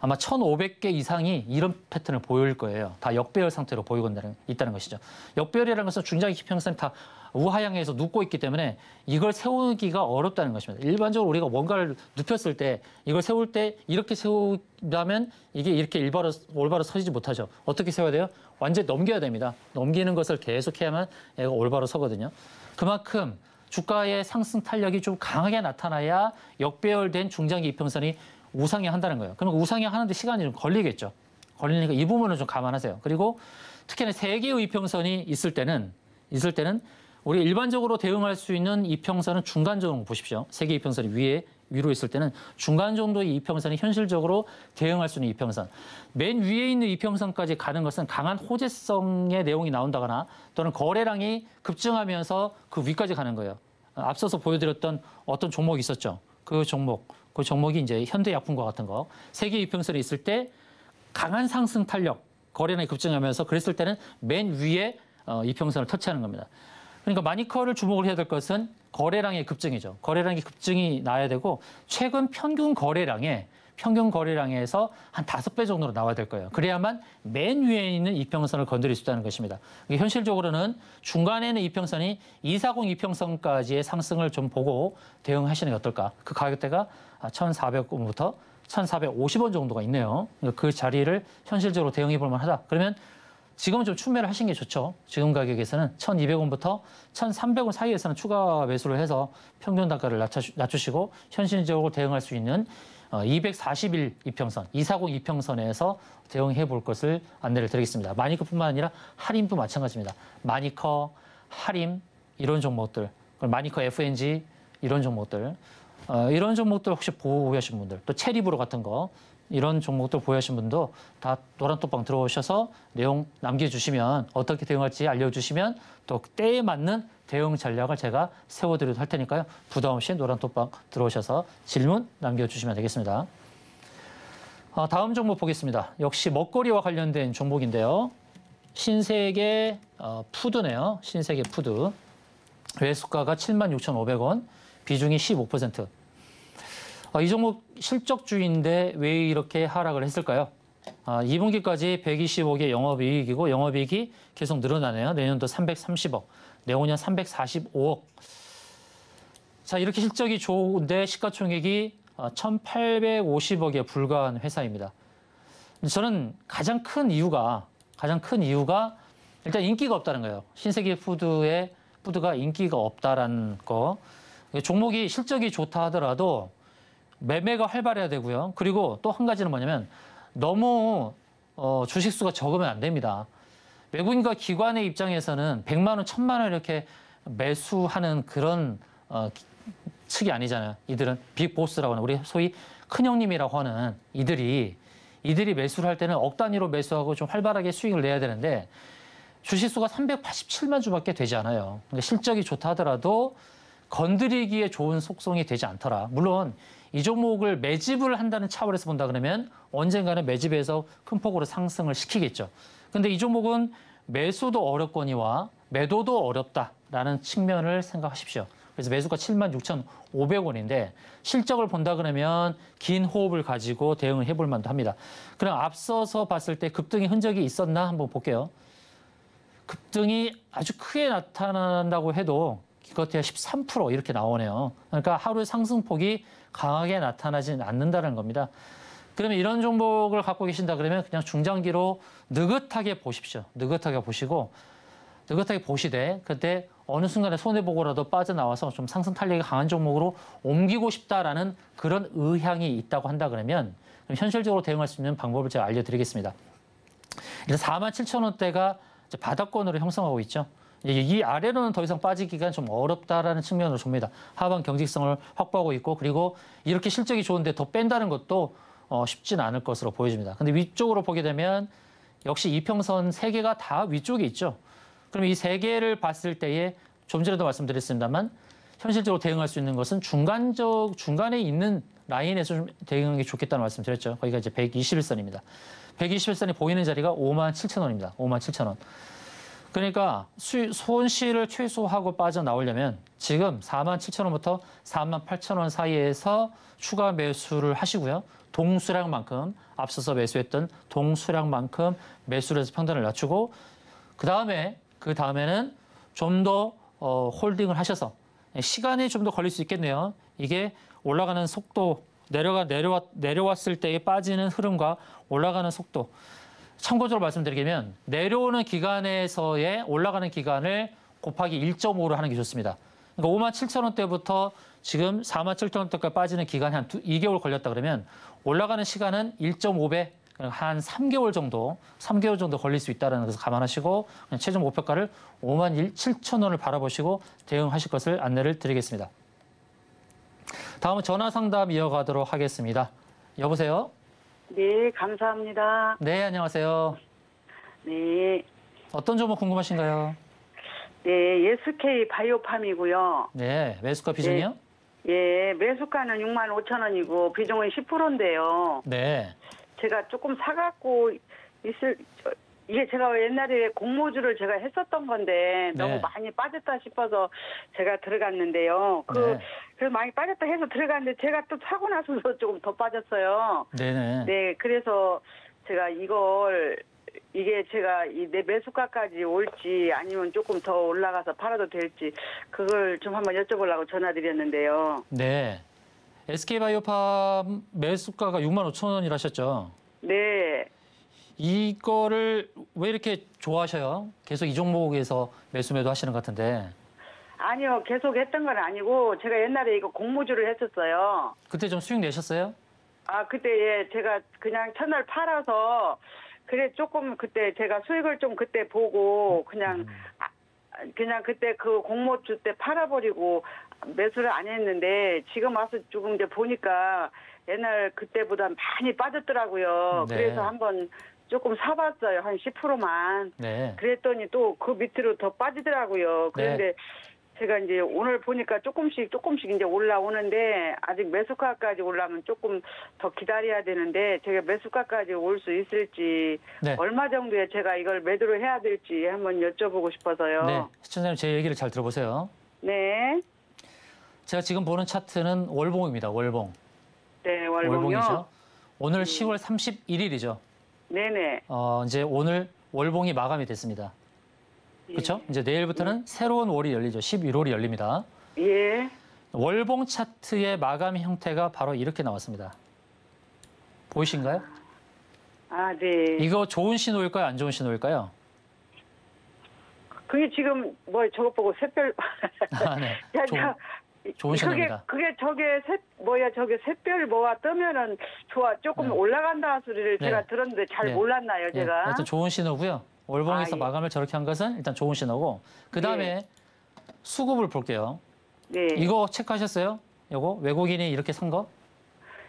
아마 1,500개 이상이 이런 패턴을 보일 거예요. 다 역배열 상태로 보이고 있다는 것이죠. 역배열이라는 것은 중장기 기평선이 다 우하향에서 눕고 있기 때문에 이걸 세우기가 어렵다는 것입니다. 일반적으로 우리가 뭔가를 눕혔을 때 이걸 세울 때 이렇게 세우려면 이게 이렇게 올바로 서지지 못하죠. 어떻게 세워야 돼요? 완전히 넘겨야 됩니다. 넘기는 것을 계속해야만 얘가 올바로 서거든요. 그만큼 주가의 상승 탄력이 좀 강하게 나타나야 역배열된 중장기 이평선이 우상향한다는 거예요. 그럼 우상향하는데 시간이 좀 걸리겠죠. 걸리니까 이 부분은 좀 감안하세요. 그리고 특히나 세 개의 이평선이 있을 때는 우리 일반적으로 대응할 수 있는 이평선은 중간 정도 보십시오. 세 개 이평선이 위로 있을 때는 중간 정도의 이평선이 현실적으로 대응할 수 있는 이평선. 맨 위에 있는 이평선까지 가는 것은 강한 호재성의 내용이 나온다거나 또는 거래량이 급증하면서 그 위까지 가는 거예요. 앞서서 보여드렸던 어떤 종목이 있었죠. 그 종목이 이제 현대약품과 같은 거. 세 개 이평선이 있을 때 강한 상승 탄력, 거래량이 급증하면서 그랬을 때는 맨 위에 이평선을 터치하는 겁니다. 그러니까 마니커를 주목을 해야 될 것은 거래량의 급증이죠. 거래량의 급증이 나야 되고 최근 평균 거래량에서 한 5배 정도로 나와야 될 거예요. 그래야만 맨 위에 있는 이평선을 건드릴 수 있다는 것입니다. 현실적으로는 중간에 있는 이평선이 240 이평선까지의 상승을 좀 보고 대응하시는 게 어떨까. 그 가격대가 1,400원부터 1,450원 정도가 있네요. 그 자리를 현실적으로 대응해 볼 만하다. 그러면 지금은 좀 추매를 하신 게 좋죠. 지금 가격에서는 1,200원부터 1,300원 사이에서는 추가 매수를 해서 평균 단가를 낮추시고 현실적으로 대응할 수 있는 241 이평선, 240 이평선에서 대응해 볼 것을 안내를 드리겠습니다. 마니커뿐만 아니라 하림도 마찬가지입니다. 마니커, 하림 이런 종목들, 마니커 FNG 이런 종목들, 이런 종목들 혹시 보유하신 분들, 또 체리브로 같은 거 이런 종목들 보유하신 분도 다 노란톡방 들어오셔서 내용 남겨주시면 어떻게 대응할지 알려주시면 또 때에 맞는 대응 전략을 제가 세워드리도록 할 테니까요. 부담 없이 노란톡방 들어오셔서 질문 남겨주시면 되겠습니다. 다음 종목 보겠습니다. 역시 먹거리와 관련된 종목인데요. 신세계 푸드네요. 신세계 푸드. 매수가가 76,500원, 비중이 15%. 이 종목 실적주인데 왜 이렇게 하락을 했을까요? 2분기까지 125억의 영업이익이고 영업이익이 계속 늘어나네요. 내년도 330억, 내후년 345억. 자, 이렇게 실적이 좋은데 시가총액이 1,850억에 불과한 회사입니다. 저는 가장 큰 이유가 일단 인기가 없다는 거예요. 신세계 푸드가 인기가 없다라는 거. 종목이 실적이 좋다 하더라도 매매가 활발해야 되고요. 그리고 또 한 가지는 뭐냐면 너무 주식 수가 적으면 안 됩니다. 외국인과 기관의 입장에서는 100만 원, 1000만 원 이렇게 매수하는 그런 측이 아니잖아요. 이들은 빅보스라고 하는 우리 소위 큰형님이라고 하는 이들이 매수를 할 때는 억 단위로 매수하고 좀 활발하게 수익을 내야 되는데 주식 수가 387만 주밖에 되지 않아요. 그러니까 실적이 좋다 하더라도 건드리기에 좋은 속성이 되지 않더라. 물론 이 종목을 매집을 한다는 차원에서 본다 그러면 언젠가는 매집해서 큰 폭으로 상승을 시키겠죠. 근데 이 종목은 매수도 어렵거니와 매도도 어렵다라는 측면을 생각하십시오. 그래서 매수가 76,500원인데 실적을 본다 그러면 긴 호흡을 가지고 대응을 해볼 만도 합니다. 그럼 앞서서 봤을 때 급등의 흔적이 있었나 한번 볼게요. 급등이 아주 크게 나타난다고 해도 기껏해야 13% 이렇게 나오네요. 그러니까 하루 상승폭이 강하게 나타나지는 않는다는 겁니다. 그러면 이런 종목을 갖고 계신다 그러면 그냥 중장기로 느긋하게 보십시오. 느긋하게 보시되 그때 어느 순간에 손해보고라도 빠져나와서 좀 상승 탄력이 강한 종목으로 옮기고 싶다라는 그런 의향이 있다고 한다 그러면 현실적으로 대응할 수 있는 방법을 제가 알려드리겠습니다. 일단 47,000원대가 바닥권으로 형성하고 있죠. 이 아래로는 더 이상 빠지기가 좀 어렵다라는 측면으로 봅니다. 하방 경직성을 확보하고 있고 그리고 이렇게 실적이 좋은데 더 뺀다는 것도 쉽진 않을 것으로 보여집니다. 근데 위쪽으로 보게 되면 역시 이평선 3개가 다 위쪽에 있죠. 그럼 이 3개를 봤을 때에 좀 전에도 말씀드렸습니다만 현실적으로 대응할 수 있는 것은 중간에 있는 라인에서 좀 대응하는 게 좋겠다는 말씀 드렸죠. 거기가 이제 121선입니다. 121선이 보이는 자리가 57,000원입니다. 57,000원. 그러니까 손실을 최소화하고 빠져나오려면 지금 47,000원부터 48,000원 사이에서 추가 매수를 하시고요. 동수량만큼 앞서서 매수했던 동수량만큼 매수를 해서 평단을 낮추고 그다음에는 좀 더 홀딩을 하셔서 시간이 좀 더 걸릴 수 있겠네요. 이게 올라가는 속도 내려왔을 때의 빠지는 흐름과 올라가는 속도. 참고적으로 말씀드리면 내려오는 기간에서의 올라가는 기간을 곱하기 1.5로 하는 게 좋습니다. 그러니까 57,000원대부터 지금 47,000원대까지 빠지는 기간이 한 2개월 걸렸다 그러면 올라가는 시간은 1.5배, 한 3개월 정도 걸릴 수 있다는 것을 감안하시고 최종 목표가를 57,000원을 바라보시고 대응하실 것을 안내를 드리겠습니다. 다음은 전화 상담 이어가도록 하겠습니다. 여보세요? 네, 감사합니다. 네, 안녕하세요. 네. 어떤 점목 궁금하신가요? 네, SK 바이오팜이고요. 네, 매수가 비중이요? 예, 매수가는 65,000원이고 비중은 10%인데요. 네. 제가 조금 사갖고 이게 제가 옛날에 공모주를 제가 했었던 건데 너무 네. 많이 빠졌다 싶어서 제가 들어갔는데요. 네. 그래서 많이 빠졌다 해서 들어갔는데 제가 또 사고 나서도 조금 더 빠졌어요. 네네. 네, 그래서 제가 이게 제가 내 매수가까지 올지 아니면 조금 더 올라가서 팔아도 될지 그걸 좀 한번 여쭤보려고 전화드렸는데요. 네. SK바이오팜 매수가가 65,000원이라 하셨죠? 네. 이거를 왜 이렇게 좋아하셔요? 계속 이 종목에서 매도 하시는 것 같은데. 아니요, 계속 했던 건 아니고 제가 옛날에 이거 공모주를 했었어요. 그때 좀 수익 내셨어요? 아, 그때 예, 제가 그냥 첫날 팔아서 그래 조금 그때 제가 수익을 좀 그때 보고 그냥 그때 그 공모주 때 팔아버리고 매수를 안 했는데 지금 와서 조금 이제 보니까 옛날 그때보다 많이 빠졌더라고요. 네. 그래서 한번 조금 사봤어요. 한 10%만. 네. 그랬더니 또 그 밑으로 더 빠지더라고요. 그런데 네. 제가 이제 오늘 보니까 조금씩 이제 올라오는데 아직 매수가까지 올라면 조금 더 기다려야 되는데 제가 매수가까지 올 수 있을지 네. 얼마 정도에 제가 이걸 매도를 해야 될지 한번 여쭤보고 싶어서요. 네. 시청자님 제 얘기를 잘 들어보세요. 네. 제가 지금 보는 차트는 월봉입니다. 월봉. 네, 월봉이요. 월봉이죠. 오늘 10월 31일이죠. 네네. 이제 오늘 월봉이 마감이 됐습니다. 그렇죠? 이제 내일부터는 새로운 월이 열리죠. 11월이 열립니다. 예. 월봉 차트의 마감 형태가 바로 이렇게 나왔습니다. 보이신가요? 아, 네. 이거 좋은 신호일까요? 안 좋은 신호일까요? 그게 지금 뭐 저것 보고 샛별 아, 네. 야, 좋은 신호입니다. 그게 저게 샛별 뭐가 뜨면은 좋아 조금 네. 올라간다 소리를 네. 제가 들었는데 잘 네. 몰랐나요, 네, 제가? 하여튼 좋은 신호고요. 월봉에서 아, 예. 마감을 저렇게 한 것은 일단 좋은 신호고 그다음에 수급을 볼게요. 네. 이거 체크하셨어요? 이거 외국인이 이렇게 산 거?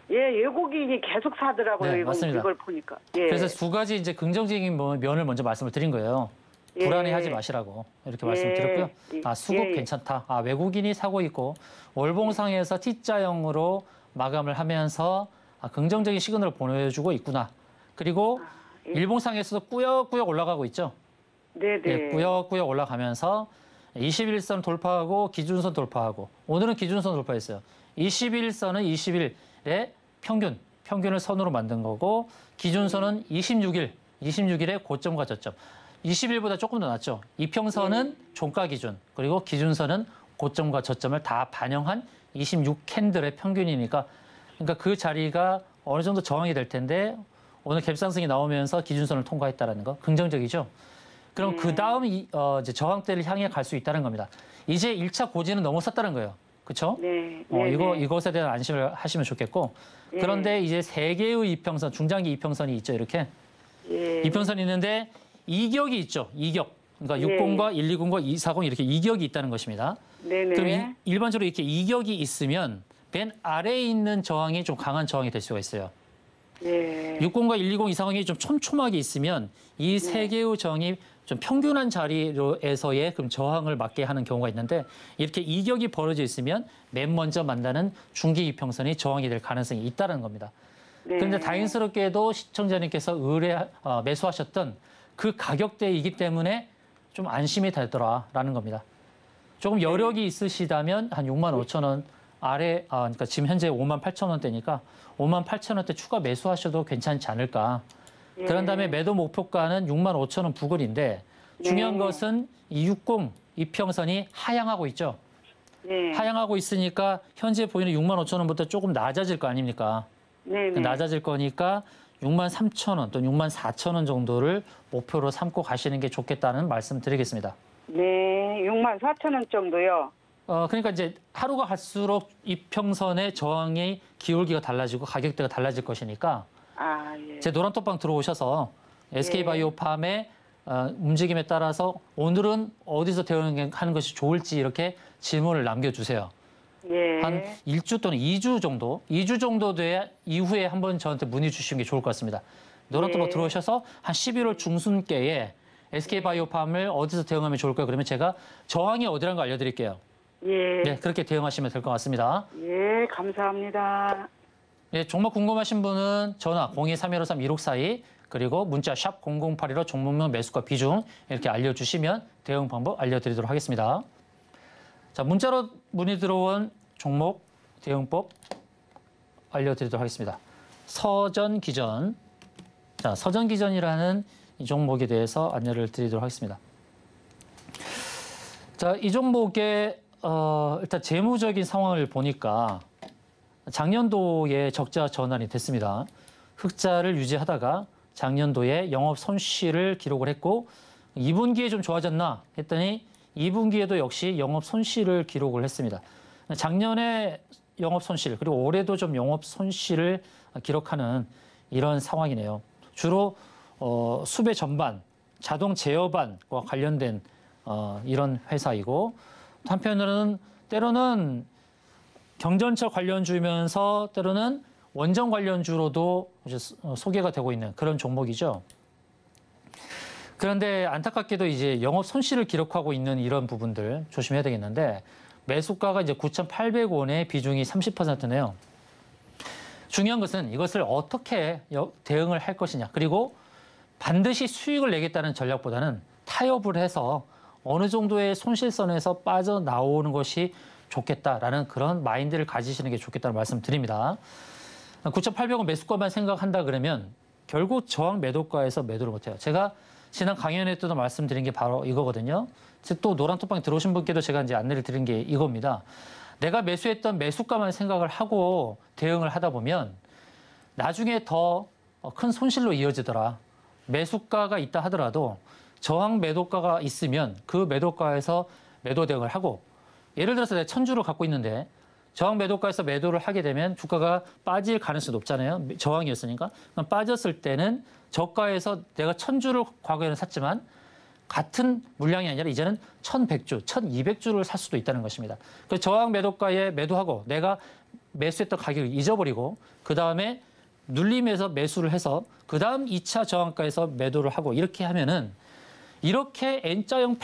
예, 외국인이 계속 사더라고요. 네, 맞습니다. 이걸 보니까. 예. 그래서 두 가지 이제 긍정적인 면을 먼저 말씀을 드린 거예요. 예. 불안해하지 마시라고 이렇게 예. 말씀드렸고요. 예. 수급 예. 괜찮다. 외국인이 사고 있고 월봉상에서 T자형으로 마감을 하면서 긍정적인 시그널을 보내주고 있구나. 그리고 예. 일봉상에서도 꾸역꾸역 올라가고 있죠. 네네. 예, 꾸역꾸역 올라가면서 21선 돌파하고 기준선 돌파하고 오늘은 기준선 돌파했어요. 21선은 20일의 평균을 선으로 만든 거고 기준선은 26일의 고점과 저점. 20일보다 조금 더 낮죠. 이평선은 종가 기준, 그리고 기준선은 고점과 저점을 다 반영한 26캔들의 평균이니까 그러니까 그 자리가 어느 정도 저항이 될 텐데 오늘 갭상승이 나오면서 기준선을 통과했다는 거 긍정적이죠. 그럼 그 다음 이제 저항대를 향해 갈 수 있다는 겁니다. 이제 1차 고지는 넘어섰다는 거예요. 그렇죠? 네. 이것에 대한 안심을 하시면 좋겠고 그런데 이제 세 개의 이평선, 중장기 이평선이 있죠. 이렇게 예. 이평선이 있는데 이격이 있죠. 이격. 그러니까 네. 60과 120과 240 이렇게 이격이 있다는 것입니다. 네네. 그럼 일반적으로 이렇게 이격이 있으면 맨 아래에 있는 저항이 좀 강한 저항이 될 수가 있어요. 예. 60과 120, 240이 좀 촘촘하게 있으면 이 세 개의 저항이 좀 평균한 자리에서의 그럼 저항을 맞게 하는 경우가 있는데 이렇게 이격이 벌어져 있으면 맨 먼저 만나는 중기 이평선이 저항이 될 가능성이 있다는 겁니다. 네. 그런데 다행스럽게도 시청자님께서 매수하셨던 그 가격대이기 때문에 좀 안심이 되더라라는 겁니다. 조금 여력이 있으시다면 한 6만 5천 원 아래, 그러니까 지금 현재 5만 8천 원대니까 5만 8천 원대 추가 매수하셔도 괜찮지 않을까. 예. 그런 다음에 매도 목표가는 6만 5천 원 부근인데 중요한 네. 것은 이 60 이평선이 하향하고 있죠. 네. 하향하고 있으니까 현재 보이는 6만 5천 원부터 조금 낮아질 거 아닙니까? 네. 네. 낮아질 거니까 6만 3천 원 또는 6만 4천 원 정도를 목표로 삼고 가시는 게 좋겠다는 말씀 드리겠습니다. 네. 6만 4천 원 정도요. 그러니까 이제 하루가 갈수록 이평선의 저항이 기울기가 달라지고 가격대가 달라질 것이니까 아, 예. 제 노란톡방 들어오셔서 SK바이오팜의 움직임에 따라서 오늘은 어디서 대응하는 것이 좋을지 이렇게 질문을 남겨주세요. 예. 한 1주 또는 2주 정도, 2주 정도 돼 이후에 한번 저한테 문의 주시는 게 좋을 것 같습니다. 노란톡방 예. 들어오셔서 한 11월 중순께에 SK바이오팜을 어디서 대응하면 좋을까요? 그러면 제가 저항이 어디라는 거 알려드릴게요. 예. 네, 그렇게 대응하시면 될 것 같습니다. 예, 감사합니다. 네, 종목 궁금하신 분은 전화 02-3153-1642 그리고 문자 샵 0081로 종목명 매수가 비중 이렇게 알려주시면 대응 방법 알려드리도록 하겠습니다. 자, 문자로 문의 들어온 종목 대응법 알려드리도록 하겠습니다. 서전기전. 자, 서전기전이라는 이 종목에 대해서 안내를 드리도록 하겠습니다. 자, 이 종목의 일단 재무적인 상황을 보니까 작년도에 적자 전환이 됐습니다. 흑자를 유지하다가 작년도에 영업 손실을 기록을 했고 2분기에 좀 좋아졌나 했더니 2분기에도 역시 영업 손실을 기록을 했습니다. 작년에 영업 손실 그리고 올해도 좀 영업 손실을 기록하는 이런 상황이네요. 주로 수배 전반, 자동 제어반과 관련된 이런 회사이고 한편으로는 때로는 경전철 관련주면서 때로는 원전 관련주로도 이제 소개가 되고 있는 그런 종목이죠. 그런데 안타깝게도 이제 영업 손실을 기록하고 있는 이런 부분들 조심해야 되겠는데 매수가가 이제 9,800원에 비중이 30%네요. 중요한 것은 이것을 어떻게 대응을 할 것이냐. 그리고 반드시 수익을 내겠다는 전략보다는 타협을 해서 어느 정도의 손실선에서 빠져나오는 것이 좋겠다라는 그런 마인드를 가지시는 게 좋겠다는 말씀 드립니다. 9,800원 매수가만 생각한다 그러면 결국 저항 매도가에서 매도를 못해요. 제가 지난 강연에 또 말씀드린 게 바로 이거거든요. 또 노란톡방에 들어오신 분께도 제가 이제 안내를 드린 게 이겁니다. 내가 매수했던 매수가만 생각을 하고 대응을 하다 보면 나중에 더 큰 손실로 이어지더라. 매수가가 있다 하더라도 저항 매도가가 있으면 그 매도가에서 매도 대응을 하고 예를 들어서 내가 1,000주를 갖고 있는데 저항 매도가에서 매도를 하게 되면 주가가 빠질 가능성이 높잖아요. 저항이었으니까. 그럼 빠졌을 때는 저가에서 내가 1,000주를 과거에는 샀지만 같은 물량이 아니라 이제는 1,100주, 1,200주를 살 수도 있다는 것입니다. 그 저항 매도가에 매도하고 내가 매수했던 가격을 잊어버리고 그다음에 눌림에서 매수를 해서 그다음 2차 저항가에서 매도를 하고 이렇게 하면은 이렇게 N자형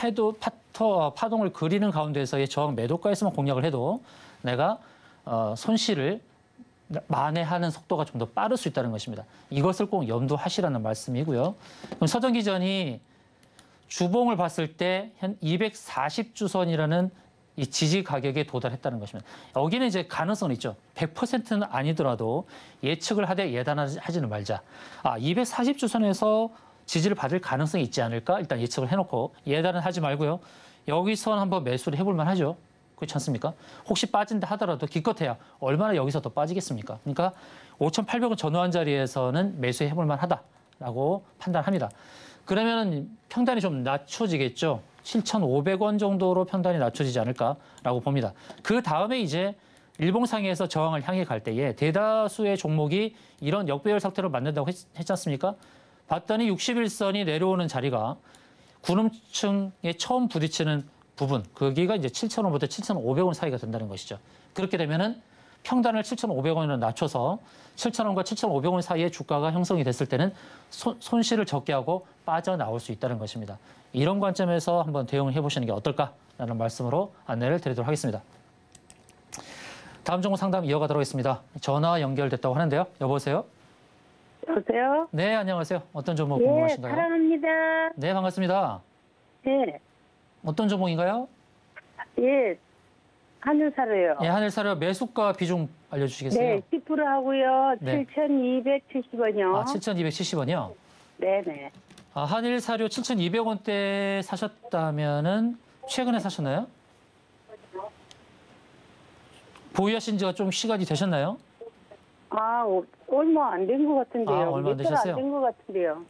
파동을 그리는 가운데서의 저항 매도가에서만 공략을 해도 내가 손실을 만회하는 속도가 좀 더 빠를 수 있다는 것입니다. 이것을 꼭 염두하시라는 말씀이고요. 그럼 서전기전이 주봉을 봤을 때 한 240주선이라는 이 지지 가격에 도달했다는 것입니다. 여기는 이제 가능성은 있죠. 100%는 아니더라도 예측을 하되 예단하지는 말자. 240주선에서 지지를 받을 가능성이 있지 않을까? 일단 예측을 해놓고 예단은 하지 말고요. 여기서 한번 매수를 해볼 만하죠. 그렇지 않습니까? 혹시 빠진다 하더라도 기껏해야 얼마나 여기서 더 빠지겠습니까? 그러니까 5,800원 전후한 자리에서는 매수해볼 만하다라고 판단합니다. 그러면 평단이 좀 낮춰지겠죠. 7,500원 정도로 평단이 낮춰지지 않을까라고 봅니다. 그 다음에 이제 일봉상에서 저항을 향해 갈 때에 대다수의 종목이 이런 역배열 상태를 만든다고 했지 않습니까? 봤더니 61선이 내려오는 자리가 구름층에 처음 부딪히는 부분, 거기가 이제 7,000원부터 7,500원 사이가 된다는 것이죠. 그렇게 되면은 평단을 7,500원으로 낮춰서 7,000원과 7,500원 사이에 주가가 형성이 됐을 때는 손실을 적게 하고 빠져나올 수 있다는 것입니다. 이런 관점에서 한번 대응을 해보시는 게 어떨까라는 말씀으로 안내를 드리도록 하겠습니다. 다음 종목 상담 이어가도록 하겠습니다. 전화 연결됐다고 하는데요. 여보세요? 여보세요? 네, 안녕하세요. 어떤 종목 예, 궁금하신가요? 사랑합니다. 네, 반갑습니다. 예, 어떤 종목인가요? 예, 하늘사로요. 예, 하늘사료 매수가 비중 알려주시겠어요? 네, 10% 하고요. 네. 7,270원이요. 아, 7,270원이요? 네네. 아, 한일사료 7,200원대 사셨다면은 최근에 사셨나요? 보유하신 지가 좀 시간이 되셨나요? 아, 얼마 안 된 것 같은데요. 아, 얼마 안 되셨어요? 안된 것 같은데요.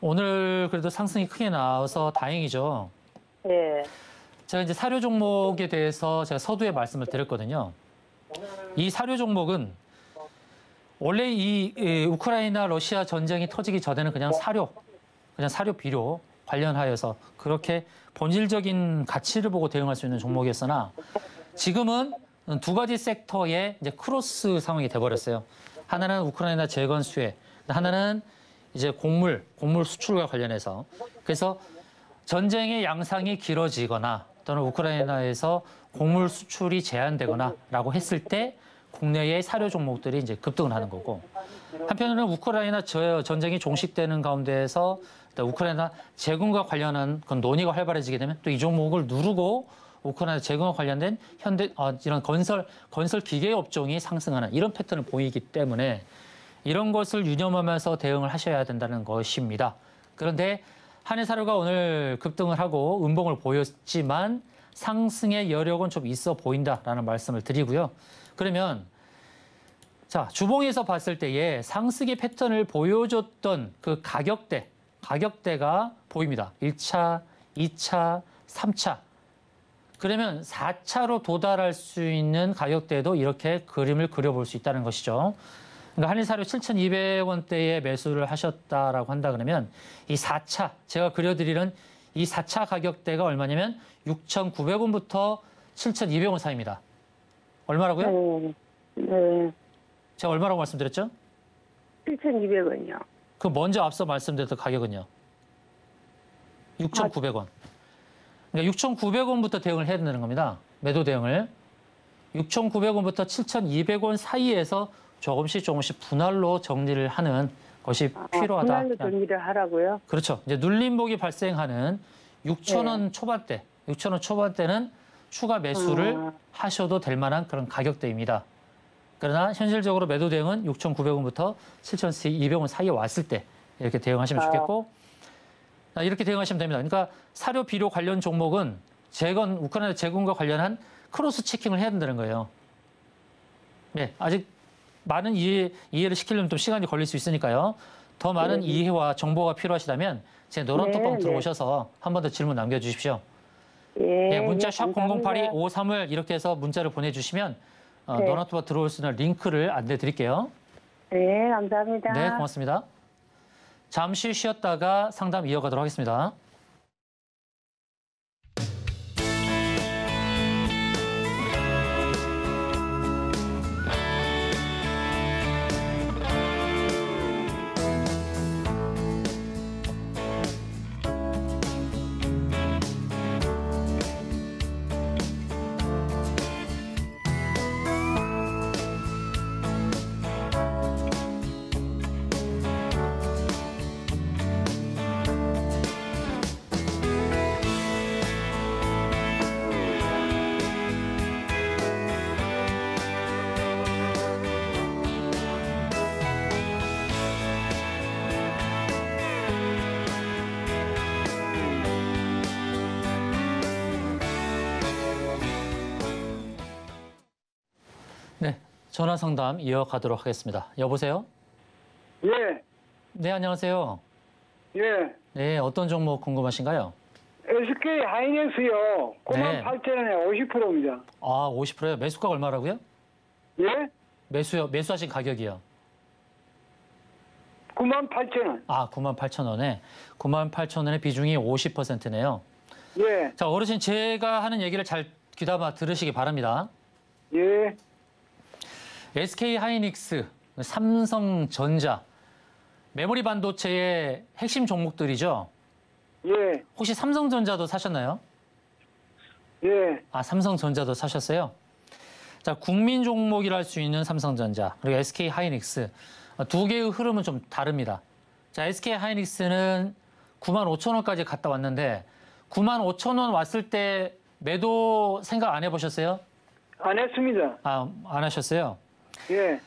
오늘 그래도 상승이 크게 나와서 다행이죠. 예. 제가 이제 사료 종목에 대해서 제가 서두에 말씀을 드렸거든요. 이 사료 종목은 원래 이 우크라이나 러시아 전쟁이 터지기 전에는 그냥 사료 비료 관련하여서 그렇게 본질적인 가치를 보고 대응할 수 있는 종목이었으나 지금은 두 가지 섹터의 이제 크로스 상황이 돼버렸어요. 하나는 우크라이나 재건 수혜, 하나는 이제 곡물 수출과 관련해서. 그래서 전쟁의 양상이 길어지거나 또는 우크라이나에서 곡물 수출이 제한되거나라고 했을 때 국내의 사료 종목들이 이제 급등을 하는 거고, 한편으로는 우크라이나 전쟁이 종식되는 가운데에서 우크라이나 재건과 관련한 그런 논의가 활발해지게 되면 또 이 종목을 누르고 우크라이나 재건과 관련된 이런 건설 기계 업종이 상승하는 이런 패턴을 보이기 때문에 이런 것을 유념하면서 대응을 하셔야 된다는 것입니다. 그런데 한일사료가 오늘 급등을 하고 음봉을 보였지만 상승의 여력은 좀 있어 보인다라는 말씀을 드리고요. 그러면 자, 주봉에서 봤을 때의 상승의 패턴을 보여줬던 그 가격대가 보입니다. 1차, 2차, 3차. 그러면 4차로 도달할 수 있는 가격대도 이렇게 그림을 그려볼 수 있다는 것이죠. 그러니까 한일사료 7,200원대에 매수를 하셨다라고 한다 그러면 이 4차, 제가 그려드리는 이 4차 가격대가 얼마냐면 6,900원부터 7,200원 사이입니다. 얼마라고요? 네. 제가 얼마라고 말씀드렸죠? 7,200원이요. 그 먼저 앞서 말씀드렸던 가격은요? 6,900원. 그러니까 6,900원부터 대응을 해야 된다는 겁니다. 매도 대응을. 6,900원부터 7,200원 사이에서 조금씩 조금씩 분할로 정리를 하는 것이 필요하다. 분할로 정리를 하라고요? 그렇죠. 이제 눌림목이 발생하는 6,000원 초반대, 6,000원 초반대는 추가 매수를 하셔도 될 만한 그런 가격대입니다. 그러나 현실적으로 매도 대응은 6,900원부터 7,200원 사이에 왔을 때 이렇게 대응하시면 좋겠고, 이렇게 대응하시면 됩니다. 그러니까 사료 비료 관련 종목은 우크라이나 재건과 관련한 크로스 체킹을 해야 된다는 거예요. 네, 아직 많은 이해를 시키려면 좀 시간이 걸릴 수 있으니까요. 더 많은 이해와 정보가 필요하시다면 제 노란톡방 들어오셔서 한 번 더 질문 남겨주십시오. 문자 샵 0082-5531 이렇게 해서 문자를 보내주시면 노란톡방 들어올 수 있는 링크를 안내해 드릴게요. 네, 감사합니다. 네, 고맙습니다. 잠시 쉬었다가 상담 이어가도록 하겠습니다. 네, 전화 상담 이어가도록 하겠습니다. 여보세요? 예, 네, 안녕하세요. 예. 네, 어떤 종목 궁금하신가요? SK 하이닉스요. 네. 98,000원에 50%입니다. 아, 50%요? 매수가 얼마라고요? 예? 매수하신 가격이요? 98,000원. 아, 98,000원에. 98,000원의 비중이 50%네요. 예, 자, 어르신 제가 하는 얘기를 잘 귀담아 들으시기 바랍니다. 예, SK 하이닉스, 삼성전자, 메모리 반도체의 핵심 종목들이죠. 예, 혹시 삼성전자도 사셨나요? 예, 아, 삼성전자도 사셨어요? 자, 국민 종목이라 할 수 있는 삼성전자, 그리고 SK 하이닉스. 두 개의 흐름은 좀 다릅니다. 자, SK 하이닉스는 95,000원까지 갔다 왔는데 95,000원 왔을 때 매도 생각 안 해보셨어요? 안 했습니다. 안 하셨어요? 예.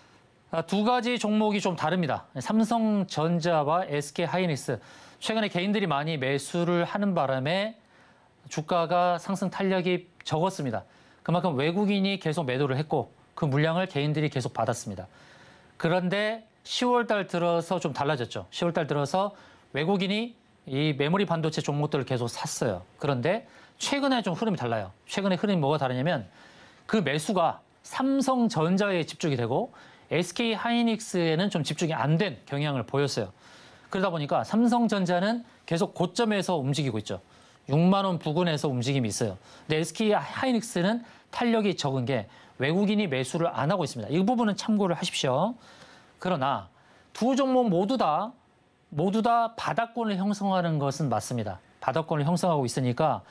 두 가지 종목이 좀 다릅니다. 삼성전자와 SK하이닉스. 최근에 개인들이 많이 매수를 하는 바람에 주가가 상승 탄력이 적었습니다. 그만큼 외국인이 계속 매도를 했고 그 물량을 개인들이 계속 받았습니다. 그런데 10월 달 들어서 좀 달라졌죠. 10월 달 들어서 외국인이 이 메모리 반도체 종목들을 계속 샀어요. 그런데 최근에 좀 흐름이 달라요. 최근에 흐름이 뭐가 다르냐면 그 매수가 삼성전자에 집중이 되고 SK하이닉스에는 좀 집중이 안 된 경향을 보였어요. 그러다 보니까 삼성전자는 계속 고점에서 움직이고 있죠. 6만 원 부근에서 움직임이 있어요. 근데 SK하이닉스는 탄력이 적은 게 외국인이 매수를 안 하고 있습니다. 이 부분은 참고를 하십시오. 그러나 두 종목 모두 다 바닥권을 형성하는 것은 맞습니다. 바닥권을 형성하고 있으니까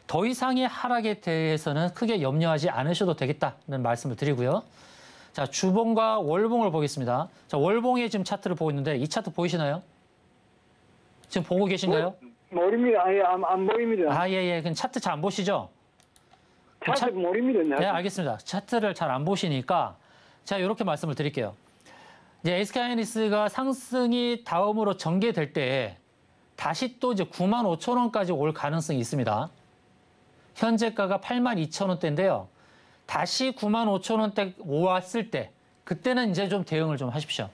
더 이상의 하락에 대해서는 크게 염려하지 않으셔도 되겠다는 말씀을 드리고요. 자, 주봉과 월봉을 보겠습니다. 자, 월봉의 지금 차트를 보고 있는데 이 차트 보이시나요? 지금 보고 계신가요? 모릅니다. 아예 안 보입니다. 예. 그럼 차트 잘 안 보시죠? 차트 모릅니다. 네, 알겠습니다. 차트를 잘 안 보시니까 제가 이렇게 말씀을 드릴게요. 이제 SK하이닉스가 상승이 다음으로 전개될 때 다시 또 이제 95,000원까지 올 가능성이 있습니다. 현재가가 82,000원대인데요. 다시 95,000원대 왔을 때 그때는 이제 좀 대응을 좀 하십시오.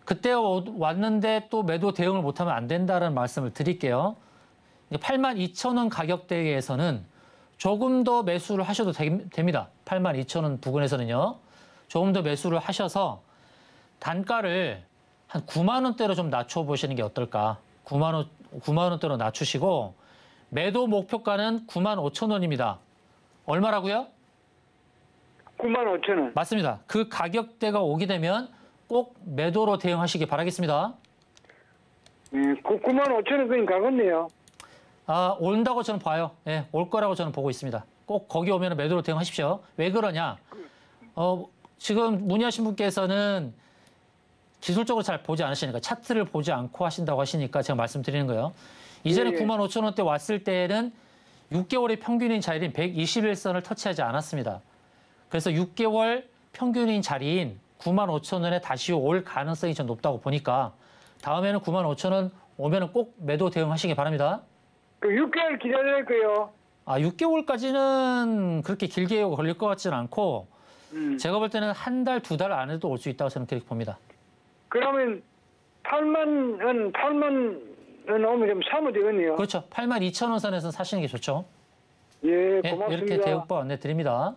그때 왔는데 또 매도 대응을 못하면 안 된다는 말씀을 드릴게요. 82,000원 가격대에서는 조금 더 매수를 하셔도 됩니다. 82,000원 부근에서는요. 조금 더 매수를 하셔서 단가를 한 9만 원대로 좀 낮춰보시는 게 어떨까. 9만 원대로 낮추시고 매도 목표가는 95,000원입니다. 얼마라고요? 95,000원. 맞습니다. 그 가격대가 오게 되면 꼭 매도로 대응하시기 바라겠습니다. 95,000원 그냥 가겠네요. 온다고 저는 봐요. 예, 올 거라고 저는 보고 있습니다. 꼭 거기 오면 매도로 대응하십시오. 왜 그러냐? 지금 문의하신 분께서는 기술적으로 잘 보지 않으시니까 차트를 보지 않고 하신다고 하시니까 제가 말씀드리는 거예요. 이전에 95,000원대 왔을 때는 6개월의 평균인 자리인 121선을 터치하지 않았습니다. 그래서 6개월 평균인 자리인 95,000원에 다시 올 가능성이 좀 높다고 보니까 다음에는 95,000원 오면 꼭 매도 대응하시기 바랍니다. 그 6개월 기다릴 거요. 6개월까지는 그렇게 길게 걸릴 것 같지는 않고 제가 볼 때는 한 달, 두 달 안에도 올 수 있다고 저는 그렇게 봅니다. 그러면 8만 원 오면 좀 사면 되겠네요. 그렇죠. 82,000원 선에서 사시는 게 좋죠. 예, 고맙습니다. 이렇게 대응법 안내 드립니다.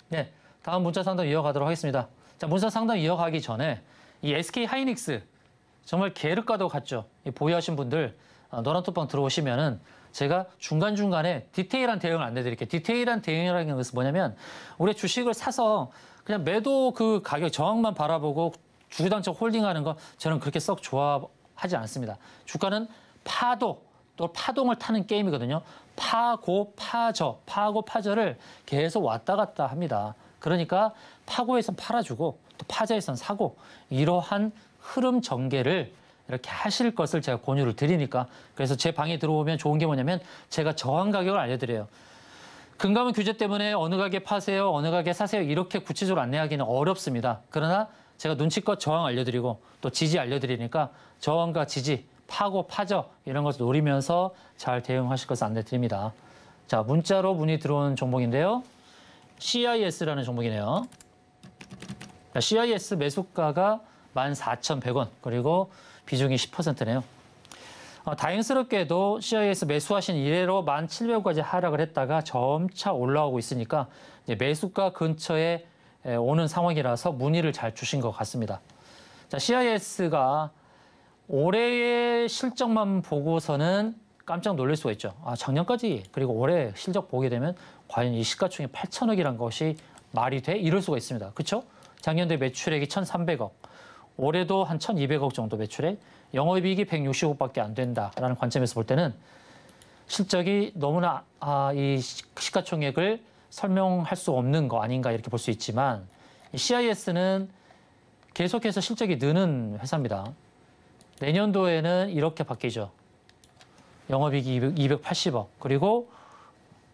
네, 다음 문자 상담 이어가도록 하겠습니다. 자, 문자 상담 이어가기 전에 이 SK하이닉스 정말 계륵과도 같죠. 보유하신 분들 노란톡방 들어오시면은 제가 중간중간에 디테일한 대응을 안내드릴게요. 디테일한 대응이라는 것은 뭐냐면 우리 주식을 사서 그냥 매도 그 가격 저항만 바라보고 주구장창 홀딩하는 거 저는 그렇게 썩 좋아하지 않습니다. 주가는 파도 또 파동을 타는 게임이거든요. 파고 파저를 계속 왔다 갔다 합니다. 그러니까 파고에선 팔아주고 또 파저에선 사고 이러한 흐름 전개를 이렇게 하실 것을 제가 권유를 드리니까 그래서 제 방에 들어오면 좋은 게 뭐냐면 제가 저항 가격을 알려드려요. 금감원 규제 때문에 어느 가게 파세요, 어느 가게 사세요 이렇게 구체적으로 안내하기는 어렵습니다. 그러나 제가 눈치껏 저항 알려드리고 또 지지 알려드리니까 저항과 지지, 파고, 파저 이런 것을 노리면서 잘 대응하실 것을 안내드립니다. 자, 문자로 문의 들어온 종목인데요. CIS라는 종목이네요. 자, CIS 매수가가 14,100원 그리고 비중이 10%네요. 다행스럽게도 CIS 매수하신 이래로 1,700원까지 하락을 했다가 점차 올라오고 있으니까 이제 매수가 근처에 오는 상황이라서 문의를 잘 주신 것 같습니다. 자, CIS가 올해의 실적만 보고서는 깜짝 놀랄 수가 있죠. 작년까지 그리고 올해 실적 보게 되면 과연 이 시가총액 8,000억이란 것이 말이 돼? 이럴 수가 있습니다. 그렇죠? 작년도에 매출액이 1,300억, 올해도 한 1,200억 정도 매출액, 영업이익이 160억밖에 안 된다라는 관점에서 볼 때는 실적이 너무나 이 시가총액을 설명할 수 없는 거 아닌가 이렇게 볼 수 있지만 CIS는 계속해서 실적이 느는 회사입니다. 내년도에는 이렇게 바뀌죠. 영업이익이 280억, 그리고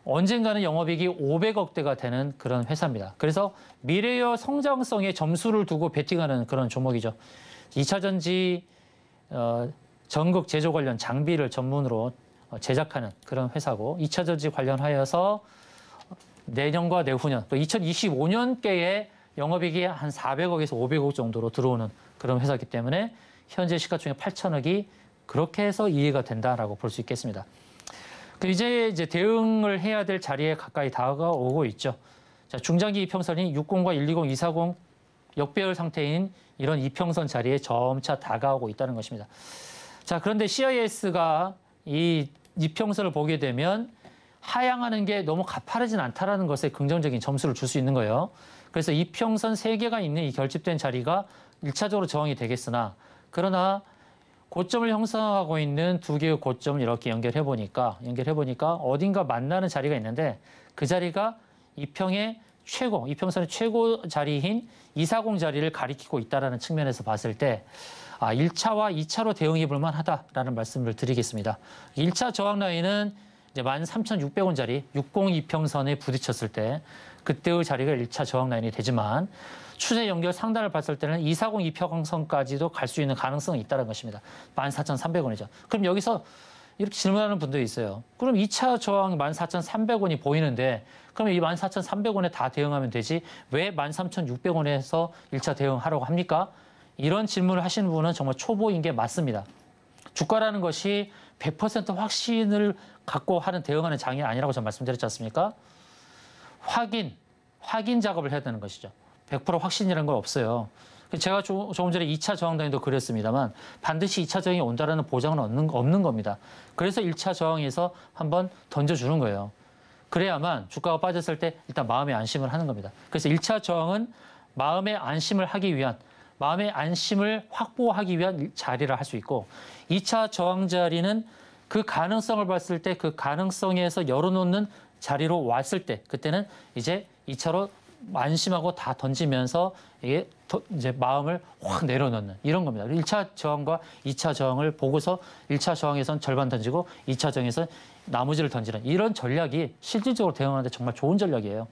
언젠가는 영업이익이 500억대가 되는 그런 회사입니다. 그래서 미래의 성장성에 점수를 두고 베팅하는 그런 종목이죠. 2차 전지 전극 제조 관련 장비를 전문으로 제작하는 그런 회사고, 2차 전지 관련하여서 내년과 내후년, 또 2025년께에 영업이익이 한 400억에서 500억 정도로 들어오는 그런 회사이기 때문에 현재 시가총액 8천억이 그렇게 해서 이해가 된다라고 볼 수 있겠습니다. 이제 대응을 해야 될 자리에 가까이 다가오고 있죠. 자, 중장기 이평선이 60과 120, 240 역배열 상태인 이런 이평선 자리에 점차 다가오고 있다는 것입니다. 자, 그런데 CIS가 이 이평선을 보게 되면 하향하는 게 너무 가파르진 않다라는 것에 긍정적인 점수를 줄 수 있는 거예요. 그래서 이평선 3개가 있는 이 결집된 자리가 1차적으로 저항이 되겠으나, 그러나 고점을 형성하고 있는 2개의 고점을 이렇게 연결해 보니까 어딘가 만나는 자리가 있는데, 그 자리가 이평선의 최고 자리인 240 자리를 가리키고 있다는 측면에서 봤을 때 1차와 2차로 대응해 볼 만하다라는 말씀을 드리겠습니다. 1차 저항 라인은 이제 13,600원 자리 60 이평선에 부딪혔을 때 그때의 자리가 1차 저항 라인이 되지만, 추세 연결 상단을 봤을 때는 240 이평선까지도 갈 수 있는 가능성이 있다는 것입니다. 14,300원이죠. 그럼 여기서 이렇게 질문하는 분들이 있어요. 그럼 2차 저항 14,300원이 보이는데, 그러면 이 14,300원에 다 대응하면 되지 왜 13,600원에서 1차 대응하라고 합니까? 이런 질문을 하시는 분은 정말 초보인 게 맞습니다. 주가라는 것이 100% 확신을 갖고 하는 대응하는 장이 아니라고 제가 말씀드렸지 않습니까? 확인 작업을 해야 되는 것이죠. 100% 확신이라는 건 없어요. 제가 조금 전에 2차 저항 단위도 그랬습니다만 반드시 2차 저항이 온다라는 보장은 없는 겁니다. 그래서 1차 저항에서 한번 던져주는 거예요. 그래야만 주가가 빠졌을 때 일단 마음의 안심을 하는 겁니다. 그래서 1차 저항은 마음의 안심을 확보하기 위한 자리를 할 수 있고, 2차 저항 자리는 그 가능성을 봤을 때 그 가능성에서 열어놓는 자리로 왔을 때, 그때는 이제 2차로 안심하고 다 던지면서 이게 이제 마음을 확 내려놓는 이런 겁니다. 1차 저항과 2차 저항을 보고서 1차 저항에선 절반 던지고 2차 저항에선 나머지를 던지는 이런 전략이 실질적으로 대응하는데 정말 좋은 전략이에요.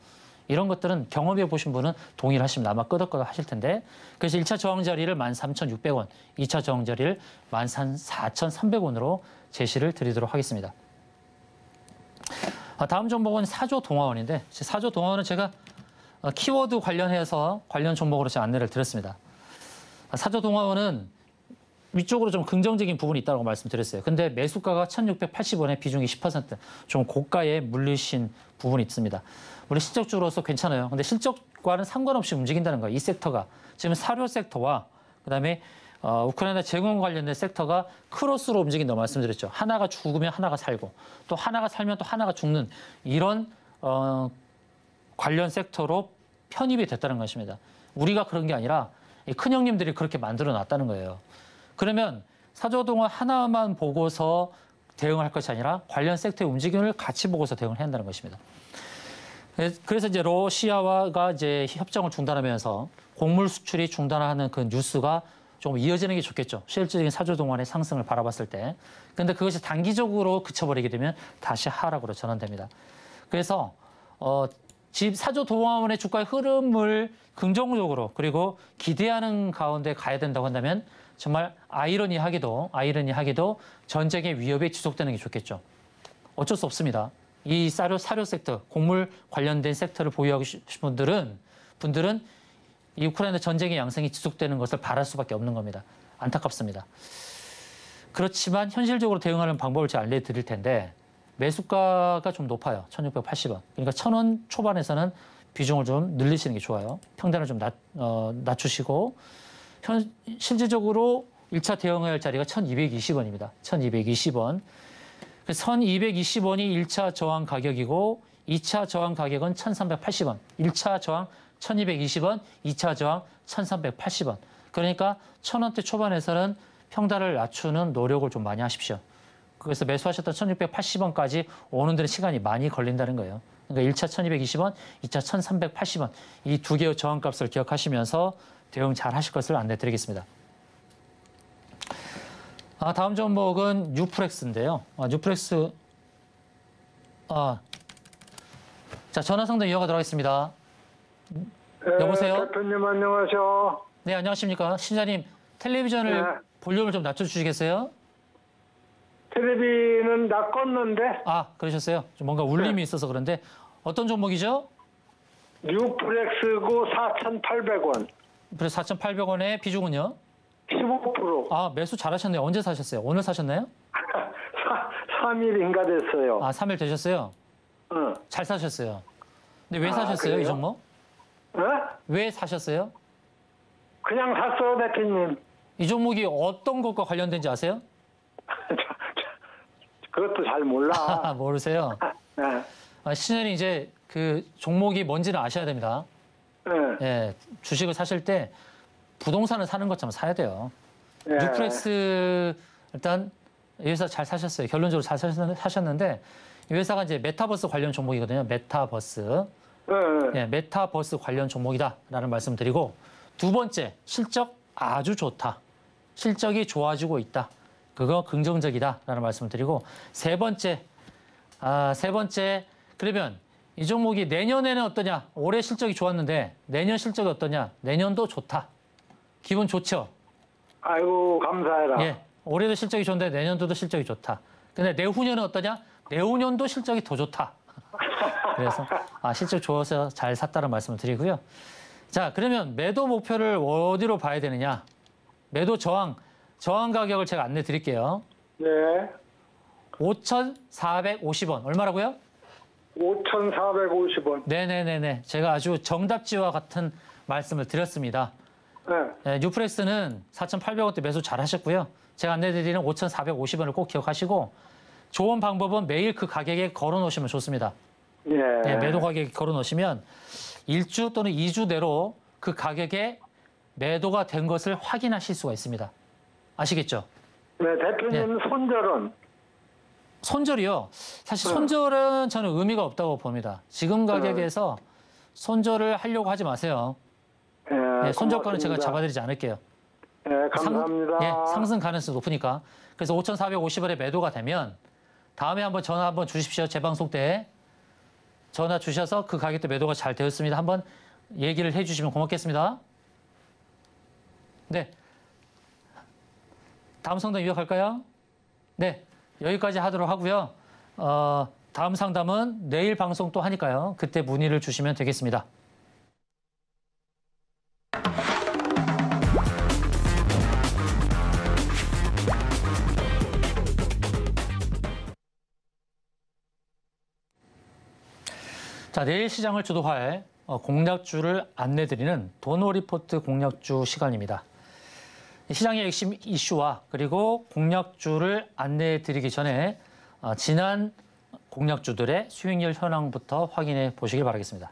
이런 것들은 경험해 보신 분은 동의를 하시면 아마 끄덕끄덕 하실 텐데, 그래서 1차 저항 자리를 13,600원, 2차 저항 자리를 14,300원으로 제시를 드리도록 하겠습니다. 다음 종목은 사조동화원인데, 사조동화원은 제가 키워드 관련해서 관련 종목으로 제가 안내를 드렸습니다. 사조동화원은 위쪽으로 좀 긍정적인 부분이 있다고 말씀드렸어요. 근데 매수가가 1,680원에 비중이 10%, 좀 고가에 물리신 부분이 있습니다. 우리 실적주로서 괜찮아요. 근데 실적과는 상관없이 움직인다는 거예요. 이 섹터가. 지금 사료 섹터와 그다음에 우크라이나 제공 관련된 섹터가 크로스로 움직인다고 말씀드렸죠. 하나가 죽으면 하나가 살고, 또 하나가 살면 또 하나가 죽는 이런 관련 섹터로 편입이 됐다는 것입니다. 우리가 그런 게 아니라 큰 형님들이 그렇게 만들어 놨다는 거예요. 그러면 사조동화 하나만 보고서 대응할 것이 아니라 관련 섹터의 움직임을 같이 보고서 대응을 해야 한다는 것입니다. 그래서 이제 러시아가 이제 협정을 중단하면서 곡물 수출이 중단하는 그 뉴스가 좀 이어지는 게 좋겠죠. 실질적인 사조동환의 상승을 바라봤을 때. 그런데 그것이 단기적으로 그쳐버리게 되면 다시 하락으로 전환됩니다. 그래서 사조동환의 주가의 흐름을 긍정적으로 그리고 기대하는 가운데 가야 된다고 한다면 정말 아이러니하게도 전쟁의 위협이 지속되는 게 좋겠죠. 어쩔 수 없습니다. 이 사료 섹터, 곡물 관련된 섹터를 보유하고 싶은 분들은 이 우크라이나 전쟁의 양상이 지속되는 것을 바랄 수밖에 없는 겁니다. 안타깝습니다. 그렇지만 현실적으로 대응하는 방법을 제가 알려드릴 텐데, 매수가가 좀 높아요. 1,680원. 그러니까 1,000원 초반에서는 비중을 좀 늘리시는 게 좋아요. 평단을 좀 낮추시고, 실질적으로 1차 대응해야 할 자리가 1,220원입니다. 1,220원. 1,220원이 1차 저항 가격이고 2차 저항 가격은 1,380원. 1차 저항 1,220원, 2차 저항 1,380원. 그러니까 1,000원대 초반에서는 평단을 낮추는 노력을 좀 많이 하십시오. 그래서 매수하셨던 1,680원까지 오는 데는 시간이 많이 걸린다는 거예요. 그러니까 1차 1,220원, 2차 1,380원. 이 두 개의 저항값을 기억하시면서 대응 잘 하실 것을 안내드리겠습니다. 다음 종목은 뉴프렉스인데요. 뉴프렉스. 자, 전화 상담 이어가도록 하겠습니다. 여보세요? 대표님 안녕하세요. 네, 안녕하십니까. 신자님, 텔레비전을 네. 볼륨을 좀 낮춰주시겠어요? 텔레비는 낚았는데 그러셨어요? 좀 뭔가 울림이 있어서 그런데 어떤 종목이죠? 뉴프렉스고 4,800원. 그래서 4,800원의 비중은요? 15%. 매수 잘하셨네요. 언제 사셨어요? 오늘 사셨나요? 3일인가 됐어요. 3일 되셨어요? 응. 잘 사셨어요. 근데 왜 사셨어요, 이 그래요? 종목? 왜 사셨어요? 그냥 샀어요, 대표님. 이 종목이 어떤 것과 관련된지 아세요? 그것도 잘 몰라. 모르세요? 네. 신현이 이제 그 종목이 뭔지는 아셔야 됩니다. 네. 예, 주식을 사실 때 부동산을 사는 것처럼 사야 돼요. 네. 뉴프렉스 일단 이 회사 잘 사셨어요. 결론적으로 잘 사셨는데 이 회사가 이제 메타버스 관련 종목이거든요. 메타버스. 네. 예, 메타버스 관련 종목이다라는 말씀 드리고 두 번째, 실적 아주 좋다. 실적이 좋아지고 있다. 그거 긍정적이다라는 말씀을 드리고 세 번째, 그러면 이 종목이 내년에는 어떠냐? 올해 실적이 좋았는데 내년 실적이 어떠냐? 내년도 좋다. 기분 좋죠? 아이고, 감사해라. 예, 올해도 실적이 좋은데 내년도도 실적이 좋다. 근데 내후년은 어떠냐? 내후년도 실적이 더 좋다. 그래서 실적 좋아서 잘 샀다는 말씀을 드리고요. 자, 그러면 매도 목표를 어디로 봐야 되느냐? 매도 저항 가격을 제가 안내 드릴게요. 네. 5,450원. 얼마라고요? 5,450원. 네네네네. 제가 아주 정답지와 같은 말씀을 드렸습니다. 네. 네, 뉴프렉스는 4,800원대 매수 잘 하셨고요. 제가 안내드리는 5,450원을 꼭 기억하시고 좋은 방법은 매일 그 가격에 걸어 놓으시면 좋습니다. 예. 네, 매도 가격에 걸어 놓으시면 1주 또는 2주 내로 그 가격에 매도가 된 것을 확인하실 수가 있습니다. 아시겠죠? 네, 대표님 손절은? 손절이요. 사실 손절은 저는 의미가 없다고 봅니다. 지금 가격에서 손절을 하려고 하지 마세요. 예, 손절가는 제가 고맙습니다. 잡아드리지 않을게요. 예, 감사합니다. 상승 가능성이 높으니까. 그래서 5,450원에 매도가 되면 다음에 한번 전화 한번 주십시오. 재방송 때 전화 주셔서 그 가격대 매도가 잘 되었습니다. 한번 얘기를 해주시면 고맙겠습니다. 네. 다음 상담 이어갈까요? 네. 여기까지 하도록 하고요. 다음 상담은 내일 방송 또 하니까요. 그때 문의를 주시면 되겠습니다. 자, 내일 시장을 주도할 공략주를 안내드리는 도노리포트 공략주 시간입니다. 시장의 핵심 이슈와 그리고 공략주를 안내드리기 전에 지난 공략주들의 수익률 현황부터 확인해 보시길 바라겠습니다.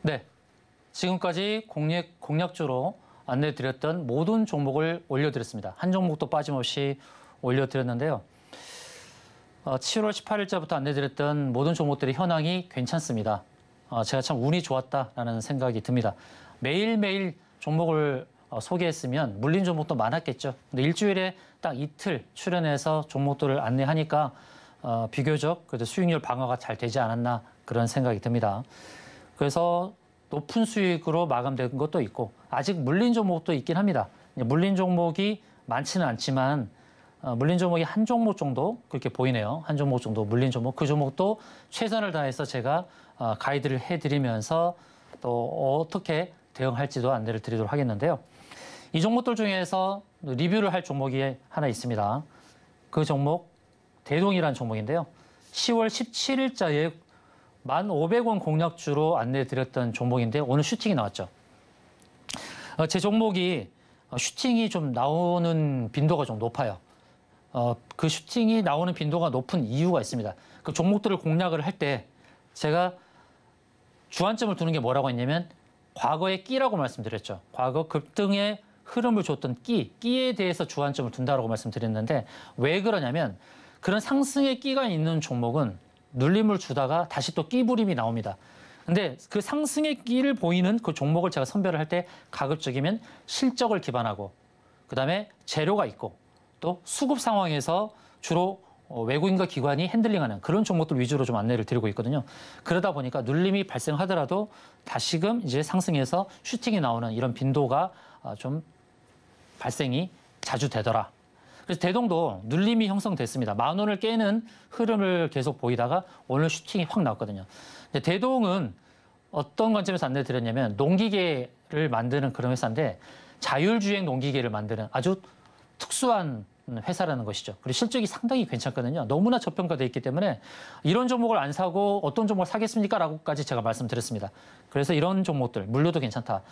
네, 지금까지 공략주로 안내드렸던 모든 종목을 올려드렸습니다. 한 종목도 빠짐없이 올려드렸는데요. 7월 18일자부터 안내드렸던 모든 종목들의 현황이 괜찮습니다. 제가 참 운이 좋았다라는 생각이 듭니다. 매일매일 종목을 소개했으면 물린 종목도 많았겠죠. 근데 일주일에 딱 이틀 출연해서 종목들을 안내하니까 비교적 그래도 수익률 방어가 잘 되지 않았나 그런 생각이 듭니다. 그래서 높은 수익으로 마감된 것도 있고 아직 물린 종목도 있긴 합니다. 물린 종목이 많지는 않지만 물린 종목이 한 종목 정도 그렇게 보이네요. 한 종목 정도 물린 종목. 그 종목도 최선을 다해서 제가 가이드를 해드리면서 또 어떻게 대응할지도 안내를 드리도록 하겠는데요. 이 종목들 중에서 리뷰를 할 종목이 하나 있습니다. 그 종목 대동이라는 종목인데요. 10월 17일자에 1,500원 공략주로 안내드렸던 종목인데 오늘 슈팅이 나왔죠. 제 종목이 슈팅이 좀 나오는 빈도가 좀 높아요. 그 슈팅이 나오는 빈도가 높은 이유가 있습니다. 그 종목들을 공략을 할 때 제가 주안점을 두는 게 뭐라고 했냐면 과거의 끼라고 말씀드렸죠. 과거 급등의 흐름을 줬던 끼에 대해서 주안점을 둔다라고 말씀드렸는데 왜 그러냐면 그런 상승의 끼가 있는 종목은 눌림을 주다가 다시 또 끼부림이 나옵니다. 근데 그 상승의 끼를 보이는 그 종목을 제가 선별을 할 때 가급적이면 실적을 기반하고 그다음에 재료가 있고 또 수급 상황에서 주로 외국인과 기관이 핸들링하는 그런 종목들 위주로 좀 안내를 드리고 있거든요. 그러다 보니까 눌림이 발생하더라도 다시금 이제 상승해서 슈팅이 나오는 이런 빈도가 좀 발생이 자주 되더라. 그래서 대동도 눌림이 형성됐습니다. 10,000원을 깨는 흐름을 계속 보이다가 오늘 슈팅이 확 나왔거든요. 대동은 어떤 관점에서 안내드렸냐면 농기계를 만드는 그런 회사인데 자율주행 농기계를 만드는 아주 특수한 회사라는 것이죠. 그리고 실적이 상당히 괜찮거든요. 너무나 저평가되어 있기 때문에 이런 종목을 안 사고 어떤 종목을 사겠습니까? 라고까지 제가 말씀드렸습니다. 그래서 이런 종목들, 물류도 괜찮다.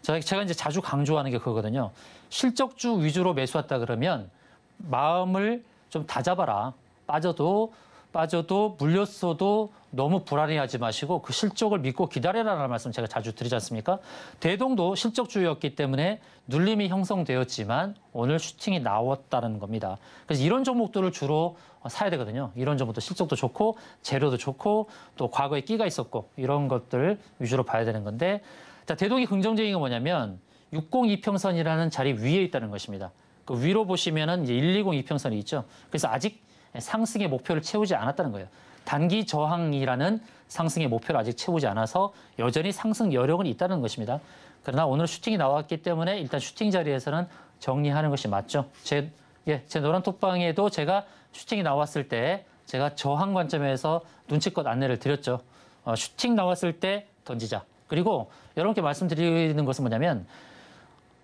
제가 이제 자주 강조하는 게 그거거든요. 실적주 위주로 매수했다 그러면 마음을 좀 다잡아라. 빠져도 물렸어도 너무 불안해하지 마시고 그 실적을 믿고 기다려라라는 말씀 제가 자주 드리지 않습니까? 대동도 실적주였기 때문에 눌림이 형성되었지만 오늘 슈팅이 나왔다는 겁니다. 그래서 이런 종목들을 주로 사야 되거든요. 이런 종목도 실적도 좋고 재료도 좋고 또 과거에 끼가 있었고 이런 것들 위주로 봐야 되는 건데 자, 대동이 긍정적인 건 뭐냐면 602평선이라는 자리 위에 있다는 것입니다. 그 위로 보시면은 이제 120 이평선이 있죠. 그래서 아직 상승의 목표를 채우지 않았다는 거예요. 단기 저항이라는 상승의 목표를 아직 채우지 않아서 여전히 상승 여력은 있다는 것입니다. 그러나 오늘 슈팅이 나왔기 때문에 일단 슈팅 자리에서는 정리하는 것이 맞죠. 제 노란 톡방에도 제가 슈팅이 나왔을 때 제가 저항 관점에서 눈치껏 안내를 드렸죠. 슈팅 나왔을 때 던지자. 그리고 여러분께 말씀드리는 것은 뭐냐면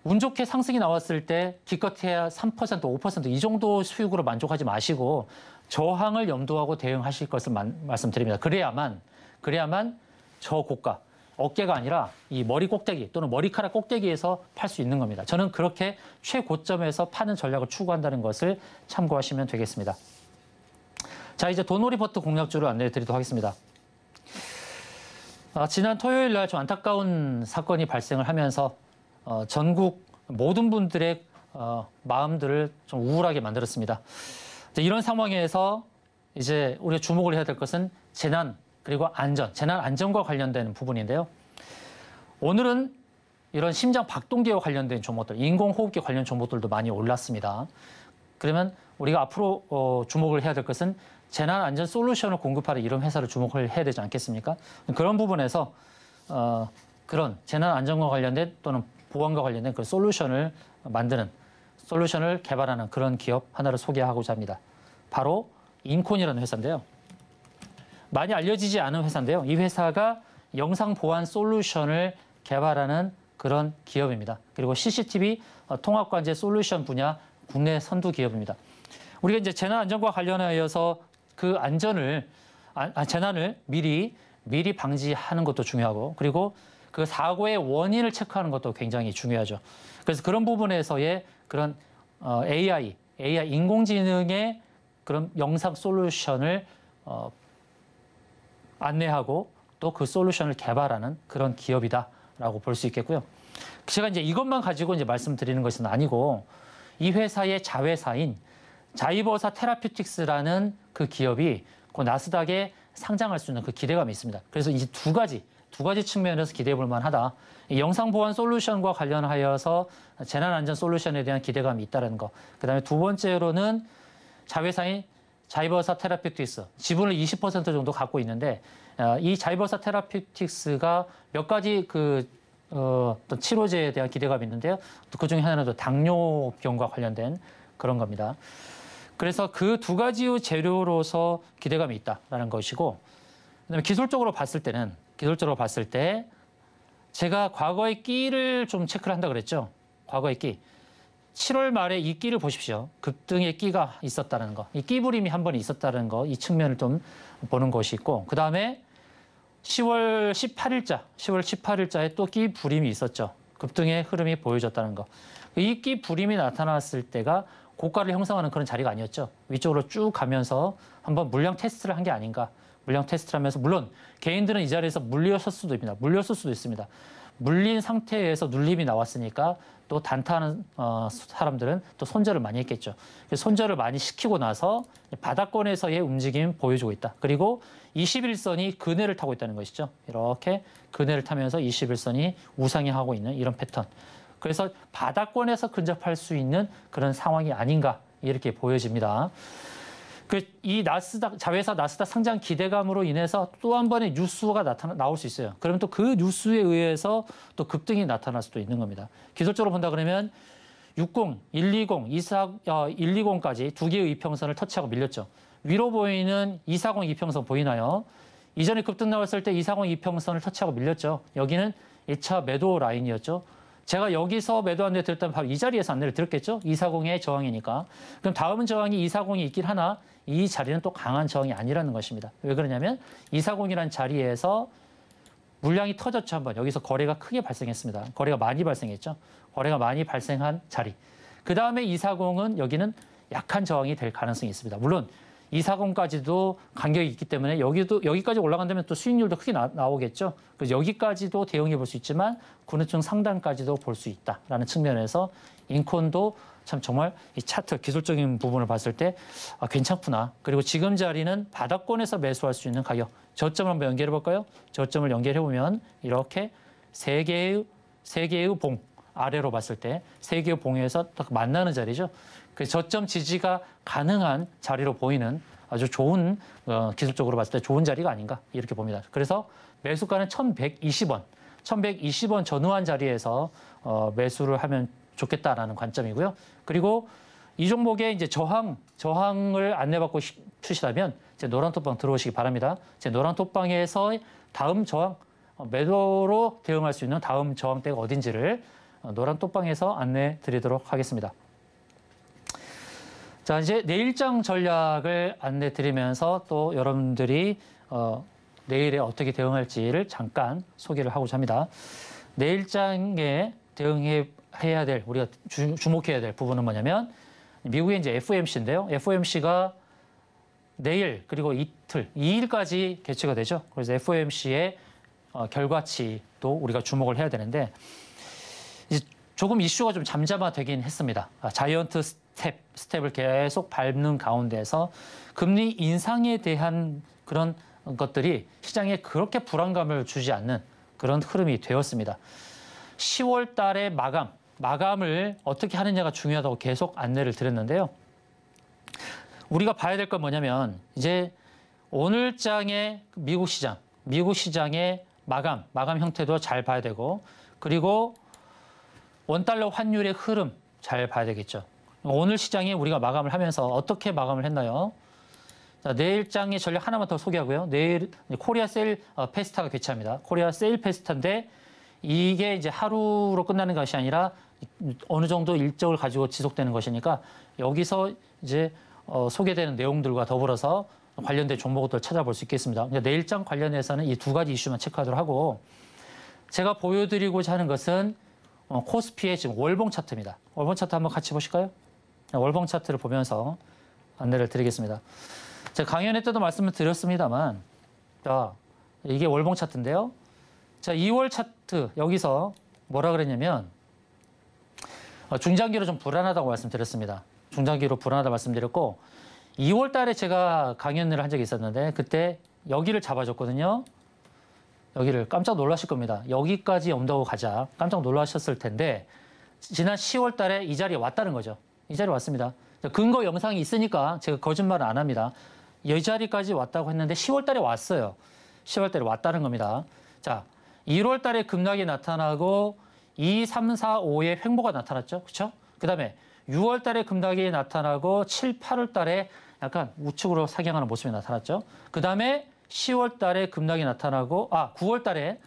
운 좋게 상승이 나왔을 때 기껏해야 3%, 5% 이 정도 수익으로 만족하지 마시고 저항을 염두하고 대응하실 것을 말씀드립니다. 그래야만 저고가, 어깨가 아니라 이 머리 꼭대기 또는 머리카락 꼭대기에서 팔 수 있는 겁니다. 저는 그렇게 최고점에서 파는 전략을 추구한다는 것을 참고하시면 되겠습니다. 자, 이제 도노리버트 공략주를 안내해 드리도록 하겠습니다. 지난 토요일 날 좀 안타까운 사건이 발생을 하면서 전국 모든 분들의 마음들을 좀 우울하게 만들었습니다. 이런 상황에서 이제 우리가 주목을 해야 될 것은 재난 그리고 재난 안전과 관련된 부분인데요. 오늘은 이런 심장 박동기와 관련된 종목들, 인공호흡기 관련 종목들도 많이 올랐습니다. 그러면 우리가 앞으로 주목을 해야 될 것은 재난 안전 솔루션을 공급하는 이런 회사를 주목을 해야 되지 않겠습니까? 그런 부분에서 그런 재난 안전과 관련된 또는 보안과 관련된 그 솔루션을 개발하는 그런 기업 하나를 소개하고자 합니다. 바로 인콘이라는 회사인데요. 많이 알려지지 않은 회사인데요. 이 회사가 영상 보안 솔루션을 개발하는 그런 기업입니다. 그리고 CCTV 통합관제 솔루션 분야 국내 선두 기업입니다. 우리가 이제 재난 안전과 관련하여서 그 재난을 미리 방지하는 것도 중요하고 그리고 그 사고의 원인을 체크하는 것도 굉장히 중요하죠. 그래서 그런 부분에서의 그런 AI 인공지능의 그런 영상 솔루션을 안내하고 또 그 솔루션을 개발하는 그런 기업이다라고 볼 수 있겠고요. 제가 이제 이것만 가지고 이제 말씀드리는 것은 아니고 이 회사의 자회사인 자이버사 테라퓨틱스라는 그 기업이 그 나스닥에 상장할 수 있는 그 기대감이 있습니다. 그래서 이 두 가지 측면에서 기대해 볼 만하다. 이 영상 보안 솔루션과 관련하여서 재난 안전 솔루션에 대한 기대감이 있다는 거. 그다음에 두 번째로는 자회사인 자이버사 테라퓨틱스 지분을 20% 정도 갖고 있는데 이 자이버사 테라피틱스가 몇 가지 어떤 치료제에 대한 기대감이 있는데요. 또 그중에 하나는 또 당뇨병과 관련된 그런 겁니다. 그래서 그 두 가지의 재료로서 기대감이 있다라는 것이고, 그다음에 기술적으로 봤을 때 제가 과거의 끼를 좀 체크를 한다 그랬죠. 과거의 끼. 7월 말에 이 끼를 보십시오. 급등의 끼가 있었다는 거. 이 끼부림이 한 번 있었다는 거. 이 측면을 좀 보는 것이 있고, 그다음에 10월 18일자에 또 끼부림이 있었죠. 급등의 흐름이 보여졌다는 거. 이 끼부림이 나타났을 때가 고가를 형성하는 그런 자리가 아니었죠. 위쪽으로 쭉 가면서 한번 물량 테스트를 한 게 아닌가. 물량 테스트를 하면서, 물론 개인들은 이 자리에서 물렸을 수도 있습니다. 물린 상태에서 눌림이 나왔으니까 또 단타하는 사람들은 또 손절을 많이 했겠죠. 손절을 많이 시키고 나서 바닥권에서의 움직임 보여주고 있다. 그리고 21선이 근해를 타고 있다는 것이죠. 이렇게 근해를 타면서 21선이 우상향하고 있는 이런 패턴. 그래서 바닥권에서 근접할 수 있는 그런 상황이 아닌가 이렇게 보여집니다. 이 자회사 나스닥 상장 기대감으로 인해서 또 한 번의 뉴스가 나올 수 있어요. 그러면 또 그 뉴스에 의해서 또 급등이 나타날 수도 있는 겁니다. 기술적으로 본다 그러면 60, 120, 120까지 두 개의 이평선을 터치하고 밀렸죠. 위로 보이는 240 이평선 보이나요? 이전에 급등 나왔을 때 240 이평선을 터치하고 밀렸죠. 여기는 1차 매도 라인이었죠. 제가 여기서 매도 안내 드렸다면 바로 이 자리에서 안내를 드렸겠죠. 240의 저항이니까. 그럼 다음은 저항이 240이 있긴 하나 이 자리는 또 강한 저항이 아니라는 것입니다. 왜 그러냐면 240이라는 자리에서 물량이 터졌죠. 한번 여기서 거래가 크게 발생했습니다. 거래가 많이 발생했죠. 거래가 많이 발생한 자리. 그 다음에 240은 여기는 약한 저항이 될 가능성이 있습니다. 물론 240까지도 간격이 있기 때문에 여기까지 올라간다면 또 수익률도 크게 나오겠죠. 그래서 여기까지도 대응해 볼 수 있지만 군우층 상단까지도 볼 수 있다라는 측면에서 인콘도 참 정말 이 차트 기술적인 부분을 봤을 때 괜찮구나. 그리고 지금 자리는 바닥권에서 매수할 수 있는 가격. 저점을 한번 연결해 볼까요? 저점을 연결해 보면 이렇게 세 개의 봉 아래로 봤을 때 세 개의 봉에서 딱 만나는 자리죠. 그 저점 지지가 가능한 자리로 보이는 아주 좋은 기술적으로 봤을 때 좋은 자리가 아닌가 이렇게 봅니다. 그래서 매수가는 1120원 전후한 자리에서 매수를 하면 좋겠다라는 관점이고요. 그리고 이 종목에 이제 저항을 안내받고 싶으시다면 제 노란 톡방 들어오시기 바랍니다. 제 노란 톡방에서 다음 저항 매도로 대응할 수 있는 다음 저항대가 어딘지를 노란 톡방에서 안내 드리도록 하겠습니다. 자, 이제 내일장 전략을 안내 드리면서 또 여러분들이 내일에 어떻게 대응할지를 잠깐 소개를 하고자 합니다. 내일장에 대응해야 될, 우리가 주목해야 될 부분은 뭐냐면 미국의 이제 FOMC인데요. FOMC가 내일 그리고 이틀, 2일까지 개최가 되죠. 그래서 FOMC의 결과치도 우리가 주목을 해야 되는데 이제 조금 이슈가 좀 잠잠화되긴 했습니다. 자이언트 스텝을 계속 밟는 가운데서 금리 인상에 대한 그런 것들이 시장에 그렇게 불안감을 주지 않는 그런 흐름이 되었습니다. 10월 달의 마감을 어떻게 하느냐가 중요하다고 계속 안내를 드렸는데요. 우리가 봐야 될 건 뭐냐면 이제 오늘장의 미국 시장의 마감 형태도 잘 봐야 되고 그리고 원달러 환율의 흐름 잘 봐야 되겠죠. 오늘 시장에 우리가 마감을 하면서 어떻게 마감을 했나요? 자, 내일장의 전략 하나만 더 소개하고요. 내일 코리아 세일 페스타가 개최합니다. 코리아 세일 페스타인데 이게 이제 하루로 끝나는 것이 아니라 어느 정도 일정을 가지고 지속되는 것이니까 여기서 이제 소개되는 내용들과 더불어서 관련된 종목들 찾아볼 수 있겠습니다. 내일장 관련해서는 이 두 가지 이슈만 체크하도록 하고 제가 보여드리고자 하는 것은 코스피의 지금 월봉 차트입니다. 월봉 차트 한번 같이 보실까요? 월봉 차트를 보면서 안내를 드리겠습니다. 제가 강연회 때도 말씀을 드렸습니다만, 자, 이게 월봉 차트인데요. 자, 2월 차트 여기서 뭐라 그랬냐면 중장기로 좀 불안하다고 말씀드렸습니다. 중장기로 불안하다고 말씀드렸고 2월 달에 제가 강연을 한 적이 있었는데 그때 여기를 잡아줬거든요. 여기를 깜짝 놀라실 겁니다. 여기까지 온다고 가자. 깜짝 놀라셨을 텐데 지난 10월 달에 이 자리에 왔다는 거죠. 이 자리에 왔습니다. 근거 영상이 있으니까 제가 거짓말을 안 합니다. 이 자리까지 왔다고 했는데 10월 달에 왔어요. 10월 달에 왔다는 겁니다. 자, 1월 달에 급락이 나타나고 2, 3, 4, 5에 횡보가 나타났죠. 그렇죠? 그다음에 6월 달에 급락이 나타나고 7, 8월 달에 약간 우측으로 사경하는 모습이 나타났죠. 그다음에 10월 달에 급락이 나타나고 9월 달에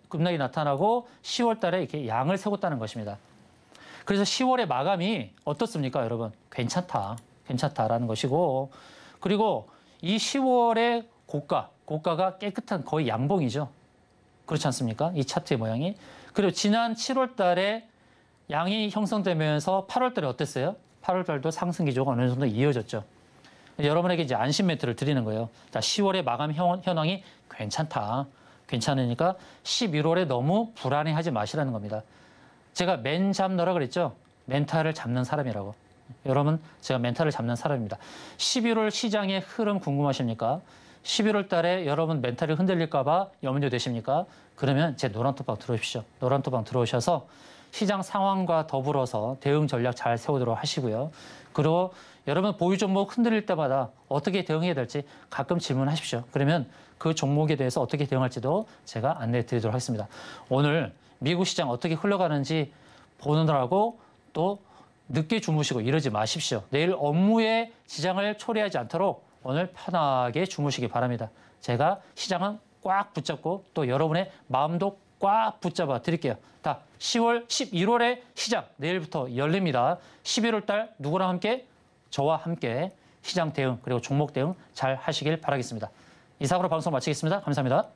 급락이 나타나고 10월 달에 이렇게 양을 세웠다는 것입니다. 그래서 10월의 마감이 어떻습니까, 여러분? 괜찮다라는 것이고, 그리고 이 10월의 고가가 깨끗한 거의 양봉이죠. 그렇지 않습니까? 이 차트의 모양이. 그리고 지난 7월 달에 양이 형성되면서 8월 달에 어땠어요? 8월 달도 상승 기조가 어느 정도 이어졌죠. 여러분에게 이제 안심 멘트를 드리는 거예요. 자, 10월의 마감 현황이 괜찮으니까 11월에 너무 불안해하지 마시라는 겁니다. 제가 맨 잡너라 그랬죠? 멘탈을 잡는 사람이라고. 여러분, 제가 멘탈을 잡는 사람입니다. 11월 시장의 흐름 궁금하십니까? 11월 달에 여러분 멘탈이 흔들릴까 봐 염려되십니까? 그러면 제 노란토방 들어오십시오. 노란토방 들어오셔서 시장 상황과 더불어서 대응 전략 잘 세우도록 하시고요. 그리고 여러분 보유 종목 흔들릴 때마다 어떻게 대응해야 될지 가끔 질문하십시오. 그러면 그 종목에 대해서 어떻게 대응할지도 제가 안내해 드리도록 하겠습니다. 오늘 미국 시장 어떻게 흘러가는지 보느라고 또 늦게 주무시고 이러지 마십시오. 내일 업무에 지장을 초래하지 않도록 오늘 편하게 주무시기 바랍니다. 제가 시장은 꽉 붙잡고 또 여러분의 마음도 꽉 붙잡아 드릴게요. 다 11월의 시장 내일부터 열립니다. 11월 달 누구랑 함께? 저와 함께 시장 대응 그리고 종목 대응 잘 하시길 바라겠습니다. 이상으로 방송 마치겠습니다. 감사합니다.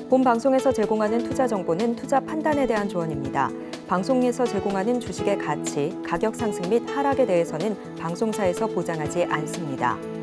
본 방송에서 제공하는 투자 정보는 투자 판단에 대한 조언입니다. 방송에서 제공하는 주식의 가치, 가격 상승 및 하락에 대해서는 방송사에서 보장하지 않습니다.